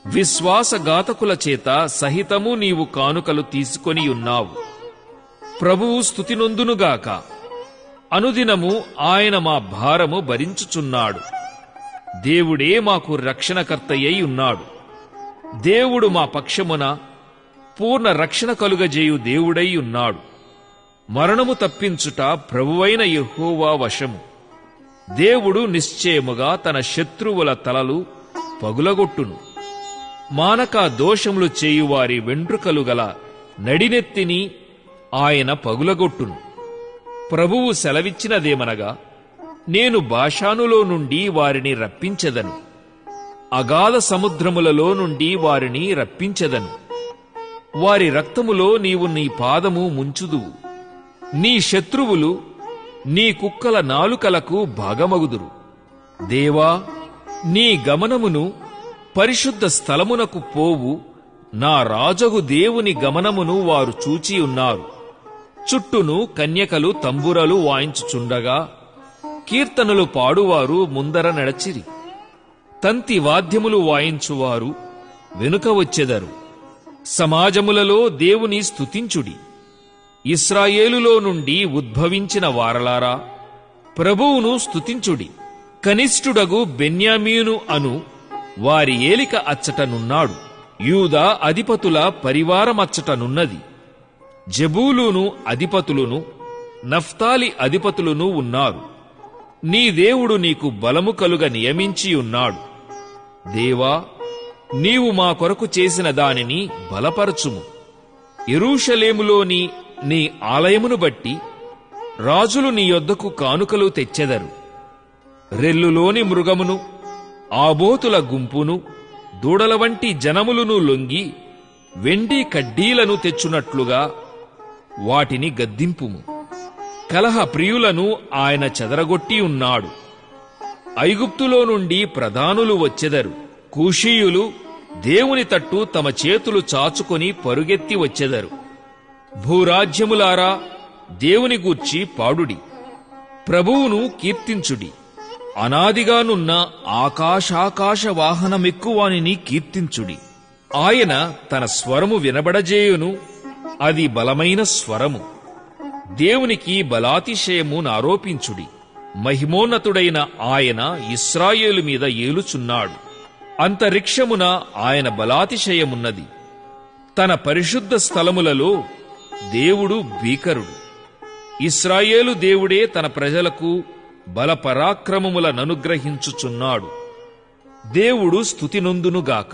విశ్వాసఘాతకుల చేత సహితము నీవు కానుకలు తీసుకొనియున్నావు. ప్రభువు స్తుతి నొందునుగాక. అనుదినము ఆయన మా భారము భరించుచున్నాడు. దేవుడే మాకు రక్షణకర్తయ్యై ఉన్నాడు. దేవుడు మా పక్షమున పూర్ణ రక్షణ కలుగజేయు దేవుడై ఉన్నాడు. మరణము తప్పించుట ప్రభువైన యెహోవా వశము. దేవుడు నిశ్చయముగా తన శత్రువుల తలలు పగులగొట్టును. మానక దోషములు చేయువారి వెంట్రుకలు గల నడినెత్తిని ఆయన పగులగొట్టును. ప్రభువు సెలవిచ్చినదేమనగా, నేను బాషానులో నుండి వారిని రప్పించెదను, అగాధ సముద్రములలో నుండి వారిని రప్పించెదను. వారి రక్తములో నీవు నీ పాదము ముంచుదువు. నీ శత్రువులు నీ కుక్కల నాలుకలకు భాగమగుదురు. దేవా, నీ గమనమును పరిశుద్ధ స్థలమునకు పోవు నా రాజగు దేవుని గమనమును వారు చూచియున్నారు. చుట్టూను కన్యకలు తంబురలు వాయించుచుండగా కీర్తనలు పాడువారు ముందర నడచిరి. తంతి వాద్యములు వాయించువారు వెనుక వచ్చెదరు. సమాజములలో దేవుని స్తుతించుడి. ఇశ్రాయేలులో నుండి ఉద్భవించిన వారలారా, ప్రభువును స్తుతించుడి. కనిష్ఠుడగు బెన్యామీను అను వారి ఏలిక అచ్చటనున్నాడు. యూదా అధిపతుల పరివారమచ్చటనున్నది. జెబూలూను అధిపతులును నఫ్తాలి అధిపతులును ఉన్నారు. నీ దేవుడు నీకు బలము కలుగ నియమించియున్నాడు. దేవా, నీవు మా కొరకు చేసిన దానిని బలపరచుము. యెరూషలేములోని నీ ఆలయమును బట్టి రాజులు నీ యొద్దకు కానుకలు తెచ్చెదరు. రెల్లులోని మృగమును, ఆబోతుల గుంపును, దూడల వంటి జనములును లొంగి వెండి కడ్డీలను తెచ్చునట్లుగా వాటిని గద్దింపుము. కలహ ప్రియులను ఆయన చెదరగొట్టి ఉన్నాడు. ఐగుప్తులో నుండి ప్రధానులు వచ్చెదరు. కూషీయులు దేవుని తట్టు తమ చేతులు చాచుకొని పరుగెత్తి వచ్చెదరు. భూరాజ్యములారా, దేవుని గూర్చి పాడుడి, ప్రభువును కీర్తించుడి. అనాదిగానున్న ఆకాశాకాశ వాహనమెక్కువానిని కీర్తించుడి. ఆయన తన స్వరము వినబడజేయును, అది బలమైన స్వరము. దేవునికి బలాతిశయము నారోపించుడి. మహిమోన్నతుడైన ఆయన ఇశ్రాయేలు మీద ఏలుచున్నాడు. అంతరిక్షమున ఆయన బలాతిశయమున్నది. తన పరిశుద్ధ స్థలములలో దేవుడు భీకరుడు. ఇశ్రాయేలు దేవుడే తన ప్రజలకు బలపరాక్రమములననుగ్రహించుచున్నాడు. దేవుడు స్తుతి నొందునుగాక.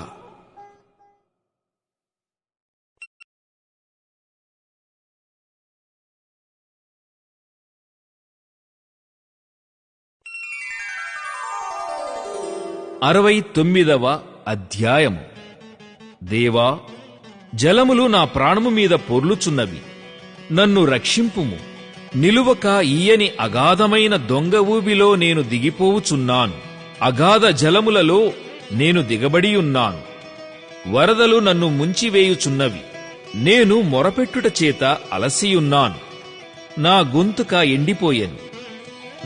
అరవై 69వ అధ్యాయము. దేవా, జలములు నా ప్రాణము మీద పొర్లుచున్నవి, నన్ను రక్షింపుము. నిలువక ఈయని అగాధమైన దొంగ ఊబిలో నేను దిగిపోవుచున్నాను. అగాధ జలములలో నేను దిగబడియున్నాను. వరదలు నన్ను ముంచివేయుచున్నవి. నేను మొరపెట్టుట చేత అలసియున్నాను. నా గొంతుక ఎండిపోయెను.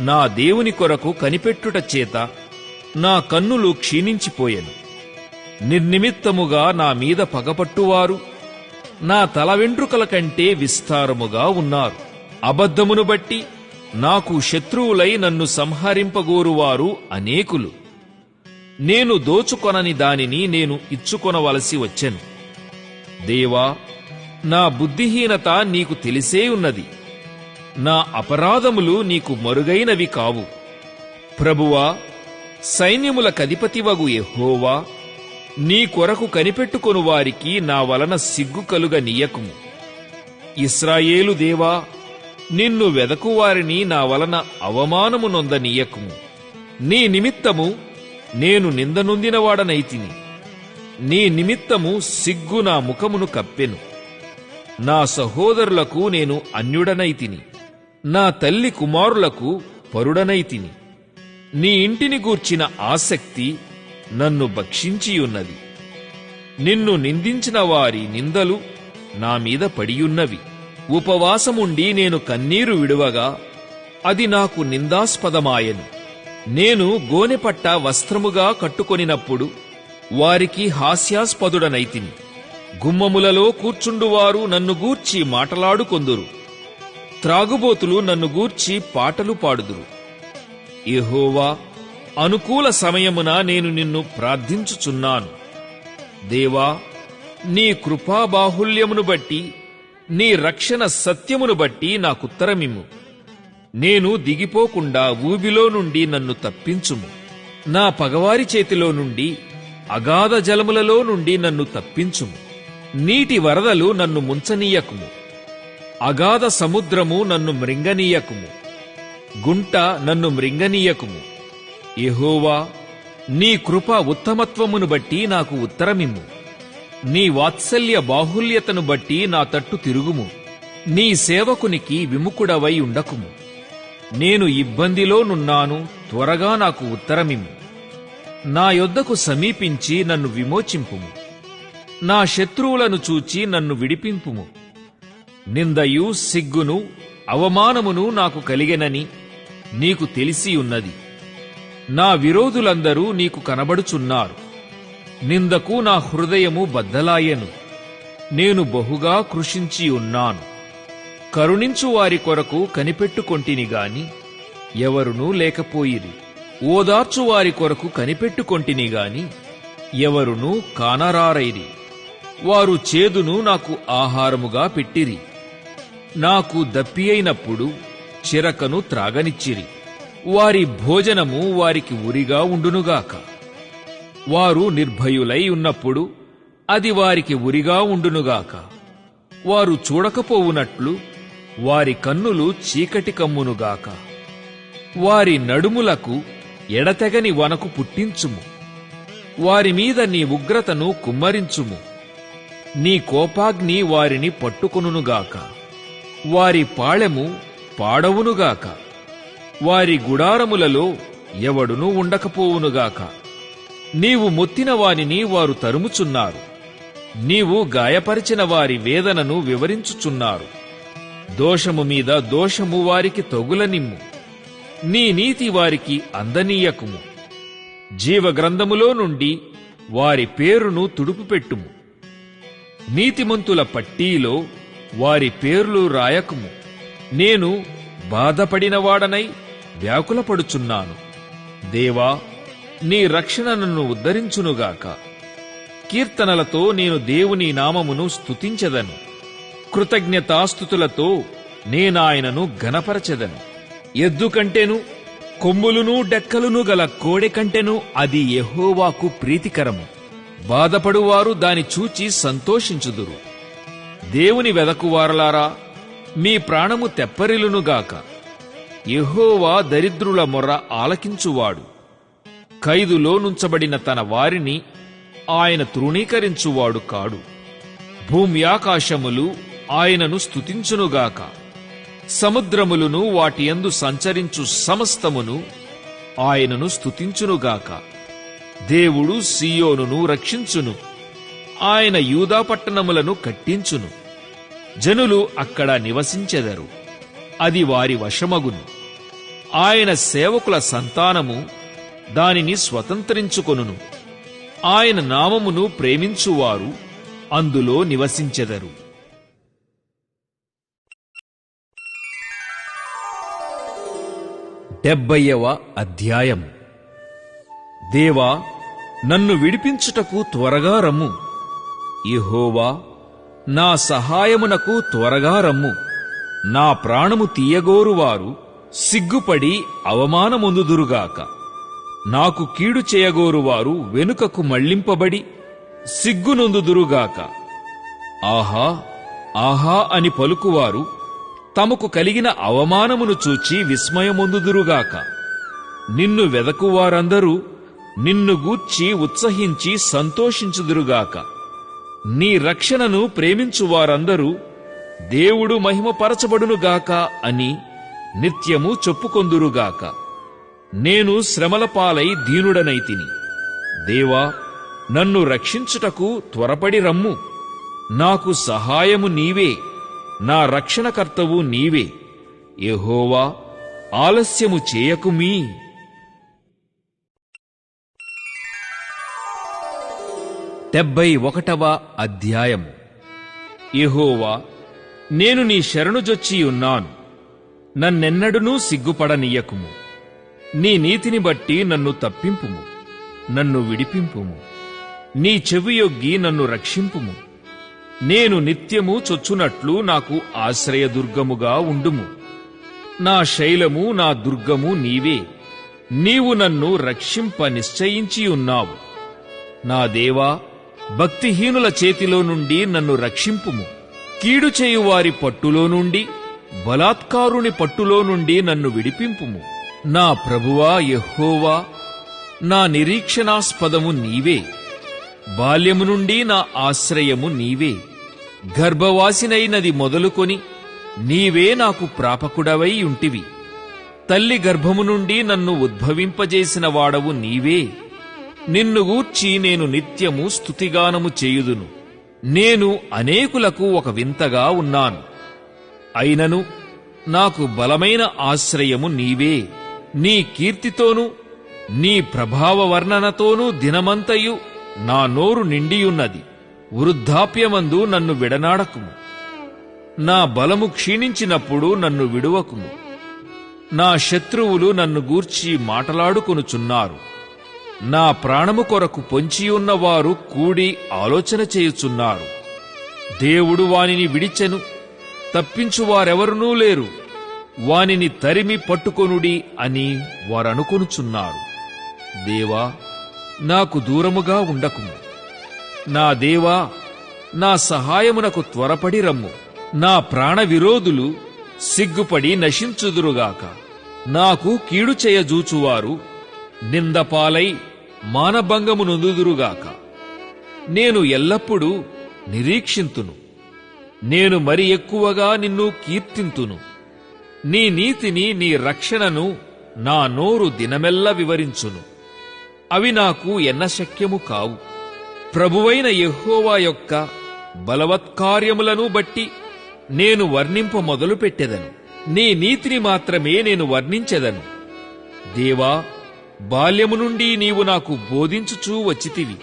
నా దేవుని కొరకు కనిపెట్టుట చేత నా కన్నులు క్షీణించిపోయెను. నిర్నిమిత్తముగా నా మీద పగపట్టువారు నా తల వెంట్రుకల కంటే విస్తారముగా ఉన్నారు. అబద్ధమును బట్టి నాకు శత్రువులై నన్ను సంహరింపగోరువారు అనేకులు. నేను దోచుకొనని దానిని నేను ఇచ్చుకొనవలసి వచ్చెను. దేవా, నా బుద్ధిహీనత నీకు తెలిసే ఉన్నది. నా అపరాధములు నీకు మరుగైనవి కావు. ప్రభువా, సైన్యములకధిపతివగు యెహోవా, నీ కొరకు కనిపెట్టుకొను వారికి నా వలన సిగ్గు కలుగ నీయకుము. ఇశ్రాయేలు దేవా, నిన్ను వెదకువారిని నా వలన అవమానము నొందనీయకుము. నీ నిమిత్తము నేను నిందనొందినవాడనైతిని. నీ నిమిత్తము సిగ్గు నా ముఖమును కప్పెను. నా సహోదరులకు నేను అన్యుడనైతిని. నా తల్లి కుమారులకు పరుడనైతిని. నీ ఇంటిని గూర్చిన ఆసక్తి నన్ను భక్షించియున్నది. నిన్ను నిందించిన వారి నిందలు నా మీద పడియున్నవి. ఉపవాసముండి నేను కన్నీరు విడువగా అది నాకు నిందాస్పదమాయెను. నేను గోనెపట్ట వస్త్రముగా కట్టుకొనినప్పుడు వారికి హాస్యాస్పదుడనైతిని. గుమ్మములలో కూర్చుండువారు నన్ను గూర్చి మాటలాడుకొందురు. త్రాగుబోతులు నన్ను గూర్చి పాటలు పాడుదురు. యెహోవా, అనుకూల సమయమున నేను నిన్ను ప్రార్థించుచున్నాను. దేవా, నీ కృపాబాహుల్యమును బట్టి, నీ రక్షణ సత్యమును బట్టి నాకుత్తరమిమ్ము. నేను దిగిపోకుండా ఊబిలో నుండి నన్ను తప్పించుము. నా పగవారి చేతిలో నుండి, అగాధ జలములలో నుండి నన్ను తప్పించుము. నీటి వరదలు నన్ను ముంచనీయకుము. అగాధ సముద్రము నన్ను మృంగనీయకుము. గుంట నన్ను మృంగనీయకుము. యెహోవా, నీ కృప ఉత్తమత్వమును బట్టి నాకు ఉత్తరమిమ్ము. నీ వాత్సల్య బాహుల్యతను బట్టి నా తట్టు తిరుగుము. నీ సేవకునికి విముఖుడవై ఉండకుము. నేను ఇబ్బందిలో నున్నాను, త్వరగా నాకు ఉత్తరమిమ్ము. నా యొద్దకు సమీపించి నన్ను విమోచింపుము. నా శత్రువులను చూచి నన్ను విడిపింపుము. నిందయు సిగ్గును అవమానమును నాకు కలిగెనని నీకు తెలిసియున్నది. నా విరోధులందరూ నీకు కనబడుచున్నారు. నిందకు నా హృదయము బద్దలాయెను. నేను బహుగా కృషించి ఉన్నాను. కరుణించు వారి కొరకు కనిపెట్టుకొంటిని గాని ఎవరునూ లేకపోయిరి. ఓదార్చు వారి కొరకు కనిపెట్టుకొంటిని గాని ఎవరునూ కానరారైరి. వారు చేదును నాకు ఆహారముగా పెట్టిరి. నాకు దప్పి అయినప్పుడు చిరకను త్రాగనిచ్చిరి. వారి భోజనము వారికి ఉరిగా ఉండునుగాక. వారు నిర్భయులై ఉన్నప్పుడు అది వారికి ఉరిగా ఉండునుగాక. వారు చూడకపోవునట్లు వారి కన్నులు చీకటి కమ్మునుగాక. వారి నడుములకు ఎడతెగని వనకు పుట్టించుము. వారి మీద నీ ఉగ్రతను కుమ్మరించుము. నీ కోపాగ్ని వారిని పట్టుకొనుగాక. వారి పాళెము పాడవునుగాక. వారి గుడారములలో ఎవడునూ ఉండకపోవునుగాక. నీవు మొత్తిన వానిని వారు తరుముచున్నారు. నీవు గాయపరిచిన వారి వేదనను వివరించుచున్నారు. దోషము మీద దోషము వారికి తగులనిమ్ము. నీ నీతి వారికి అందనీయకుము. జీవగ్రంథములో నుండి వారి పేరును తుడుపుపెట్టుము. నీతిమంతుల పట్టీలో వారి పేర్లు రాయకుము. నేను బాధపడినవాడనై వ్యాకులపడుచున్నాను. దేవా, నీ రక్షణ నన్ను ఉద్ధరించునుగాక. కీర్తనలతో నేను దేవుని నామమును స్తుతించెదను. కృతజ్ఞతాస్తుతులతో నేనాయనను ఘనపరచెదను. ఎద్దు కంటెను, కొమ్ములును డెక్కలును గల కోడె కంటెను అది యెహోవాకు ప్రీతికరము. బాధపడువారు దాని చూచి సంతోషించుదురు. దేవుని వెదకువారలారా, మీ ప్రాణము తెప్పరిలునుగాక. యెహోవా దరిద్రుల మొర్ర ఆలకించువాడు. ఖైదులో నుంచబడిన తన వారిని ఆయన తృణీకరించువాడు కాడు. భూమ్యాకాశములు ఆయనను స్తుతించునుగాక. సముద్రములను వాటియందు సంచరించు సమస్తమును ఆయనను స్తుతించునుగాక. దేవుడు సీయోనును రక్షించును. ఆయన యూదా పట్టణములను కట్టించును. జనులు అక్కడ నివసించెదరు. అది వారి వశమగును. ఆయన సేవకుల సంతానము దానిని స్వతంత్రించుకొనును. ఆయన నామమును ప్రేమించువారు అందులో నివసించెదరు. డెబ్బయ్యవ అధ్యాయం. దేవా, నన్ను విడిపించుటకు త్వరగా రమ్ము. యెహోవా, నా సహాయమునకు త్వరగా రమ్ము. నా ప్రాణము తీయగోరువారు సిగ్గుపడి అవమానమొందుదురుగాక. నాకు కీడు చేయగోరువారు వెనుకకు మళ్లింపబడి సిగ్గునొందుదురుగాక. ఆహా, ఆహా అని పలుకువారు తమకు కలిగిన అవమానమును చూచి విస్మయమొందుదురుగాక. నిన్ను వెదకువారందరూ నిన్ను గూర్చి ఉత్సహించి సంతోషించుదురుగాక. నీ రక్షణను ప్రేమించువారందరూ దేవుడు మహిమపరచబడునుగాక అని నిత్యము చెప్పుకొందురుగాక. నేను శ్రమల పాలై దీనుడనైతిని. దేవా, నన్ను రక్షించుటకు త్వరపడి రమ్ము. నాకు సహాయము నీవే, నా రక్షణకర్తవు నీవే. యెహోవా, ఆలస్యము చేయకుమీ. 71వ అధ్యాయము. యెహోవా, నేను నీ శరణుజొచ్చియున్నాను. నన్నెన్నడునూ సిగ్గుపడనీయకుము. నీ నీతిని బట్టి నన్ను తప్పింపుము, నన్ను విడిపింపుము. నీ చెవియొగ్గి నన్ను రక్షింపుము. నేను నిత్యము చొచ్చునట్లు నాకు ఆశ్రయదుర్గముగా ఉండుము. నా శైలము, నా దుర్గము నీవే. నీవు నన్ను రక్షింప నిశ్చయించియున్నావు. నా దేవా, భక్తిహీనుల చేతిలో నుండి నన్ను రక్షింపుము. కీడు చేయువారి పట్టులో నుండి, బలాత్కారుని పట్టులో నుండి నన్ను విడిపింపుము. నా ప్రభువా యెహోవా, నా నిరీక్షణాస్పదము నీవే. బాల్యము నుండి నా ఆశ్రయము నీవే. గర్భవాసినైనది మొదలుకొని నీవే నాకు ప్రాపకుడవై ఉంటివి. తల్లి గర్భము నుండి నన్ను ఉద్భవింపజేసిన వాడవు నీవే. నిన్ను గూర్చి నేను నిత్యము స్తుతిగానము చేయుదును. నేను అనేకులకు ఒక వింతగా ఉన్నాను. అయినను నాకు బలమైన ఆశ్రయము నీవే. నీ కీర్తితోనూ నీ ప్రభావ వర్ణనతోనూ దినమంతయు నా నోరు నిండియున్నది. వృద్ధాప్యమందు నన్ను విడనాడకుము. నా బలము క్షీణించినప్పుడు నన్ను విడువకుము. నా శత్రువులు నన్ను గూర్చి మాటలాడుకొనుచున్నారు. నా ప్రాణము కొరకు పొంచియున్నవారు కూడి ఆలోచన చేయుచున్నారు. దేవుడు వానిని విడిచెను, తప్పించువారెవరునూ లేరు. వానిని తరిమి పట్టుకొనుడి అని వారనుకొనుచున్నారు. దేవా, నాకు దూరముగా ఉండకుము. నా దేవా, నా సహాయమునకు త్వరపడి రమ్ము. నా ప్రాణ విరోధులు సిగ్గుపడి నశించుదురుగాక. నాకు కీడు చేయజూచువారు నిందపాలై మానభంగము నొందుదురుగాక. నేను ఎల్లప్పుడూ నిరీక్షింతును. నేను మరి ఎక్కువగా నిన్ను కీర్తింతును. నీ నీతిని, నీ రక్షణను నా నోరు దినమెల్లా వివరించును. అవి నాకు ఎన్నశక్యము కావు. ప్రభువైన యెహోవా యొక్క బలవత్కార్యములను బట్టి నేను వర్ణింప మొదలుపెట్టెదను. నీ నీతిని మాత్రమే నేను వర్ణించెదను. దేవా, బాల్యము నుండి నీవు నాకు బోధించుచూ వచ్చితివి.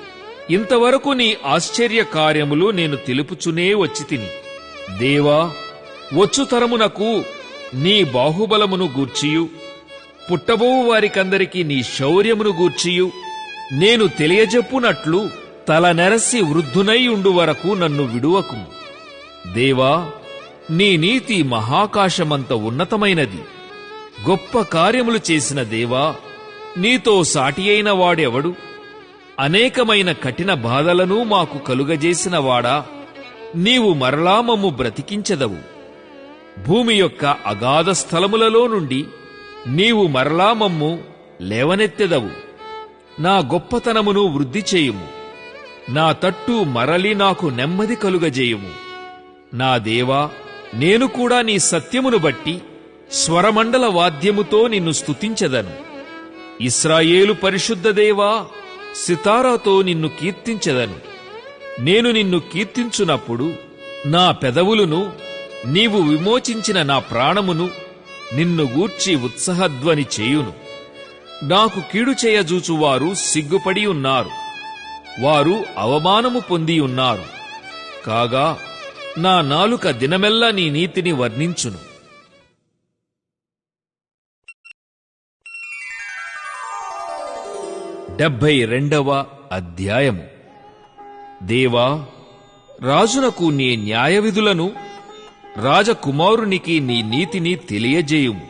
ఇంతవరకు నీ ఆశ్చర్య కార్యములు నేను తెలుపుచునే వచ్చితిని. దేవా, వచ్చు తరమునకు నీ బాహుబలమును గూర్చియు, పుట్టబోవు వారికందరికి నీ శౌర్యమును గూర్చియు నేను తెలియజెప్పునట్లు తల నెరసి వృద్ధునై ఉండు వరకు నన్ను విడువకుము. దేవా, నీ నీతి మహాకాశమంత ఉన్నతమైనది. గొప్ప కార్యములు చేసిన దేవా, నీతో సాటియైన వాడెవడు? అనేకమైన కఠిన బాధలను మాకు కలుగజేసిన వాడా, నీవు మరలా మమ్ము బ్రతికించెదవు. భూమి యొక్క అగాధ స్థలములలో నుండి నీవు మరలా మమ్ము లేవనెత్తెదవు. నా గొప్పతనమును వృద్ధి చేయుము. నా తట్టు మరలి నాకు నెమ్మది కలుగజేయుము. నా దేవా, నేను కూడా నీ సత్యమును బట్టి స్వరమండల వాద్యముతో నిన్ను స్తుతించెదను. ఇశ్రాయేలు పరిశుద్ధ దేవా, సితారాతో నిన్ను కీర్తించెదను. నేను నిన్ను కీర్తించునప్పుడు నా పెదవులను, నీవు విమోచించిన నా ప్రాణమును నిన్ను గూర్చి ఉత్సాహధ్వని చేయును. నాకు కీడు చేయజూచువారు సిగ్గుపడి ఉన్నారు. వారు అవమానము పొంది ఉన్నారు. కాగా నా నాలుక దినమెల్లా నీ నీతిని వర్ణించును. 72వ అధ్యాయము. దేవా, రాజునకు నీ న్యాయవిధులను, రాజకుమారునికి నీ నీతిని తెలియజేయుము.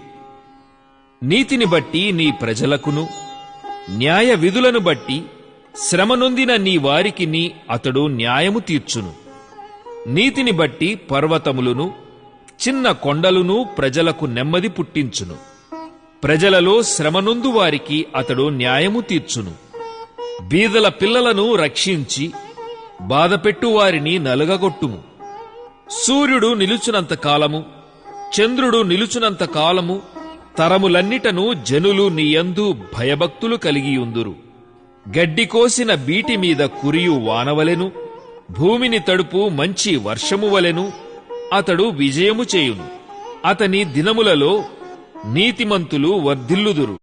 నీతిని బట్టి నీ ప్రజలకును, న్యాయ విధులను బట్టి శ్రమనొందిన నీ వారికి అతడు న్యాయము తీర్చును. నీతిని బట్టి పర్వతములను, చిన్న కొండలును ప్రజలకు నెమ్మది పుట్టించును. ప్రజలలో శ్రమనొందు వారికి అతడు న్యాయము తీర్చును. బీదల పిల్లలను రక్షించి బాధపెట్టు వారిని నలుగగొట్టుము. సూర్యుడు నిలుచునంత కాలము, చంద్రుడు నిలుచునంత కాలము తరములన్నిటను జనులు నీయందు భయభక్తులు కలిగియుందురు. గడ్డి కోసిన బీటి మీద కురియు వానవలెను, భూమిని తడుపు మంచి వర్షము వలెను అతడు విజయము చేయును. అతని దినములలో నీతిమంతులు వర్ధిల్లుదురు.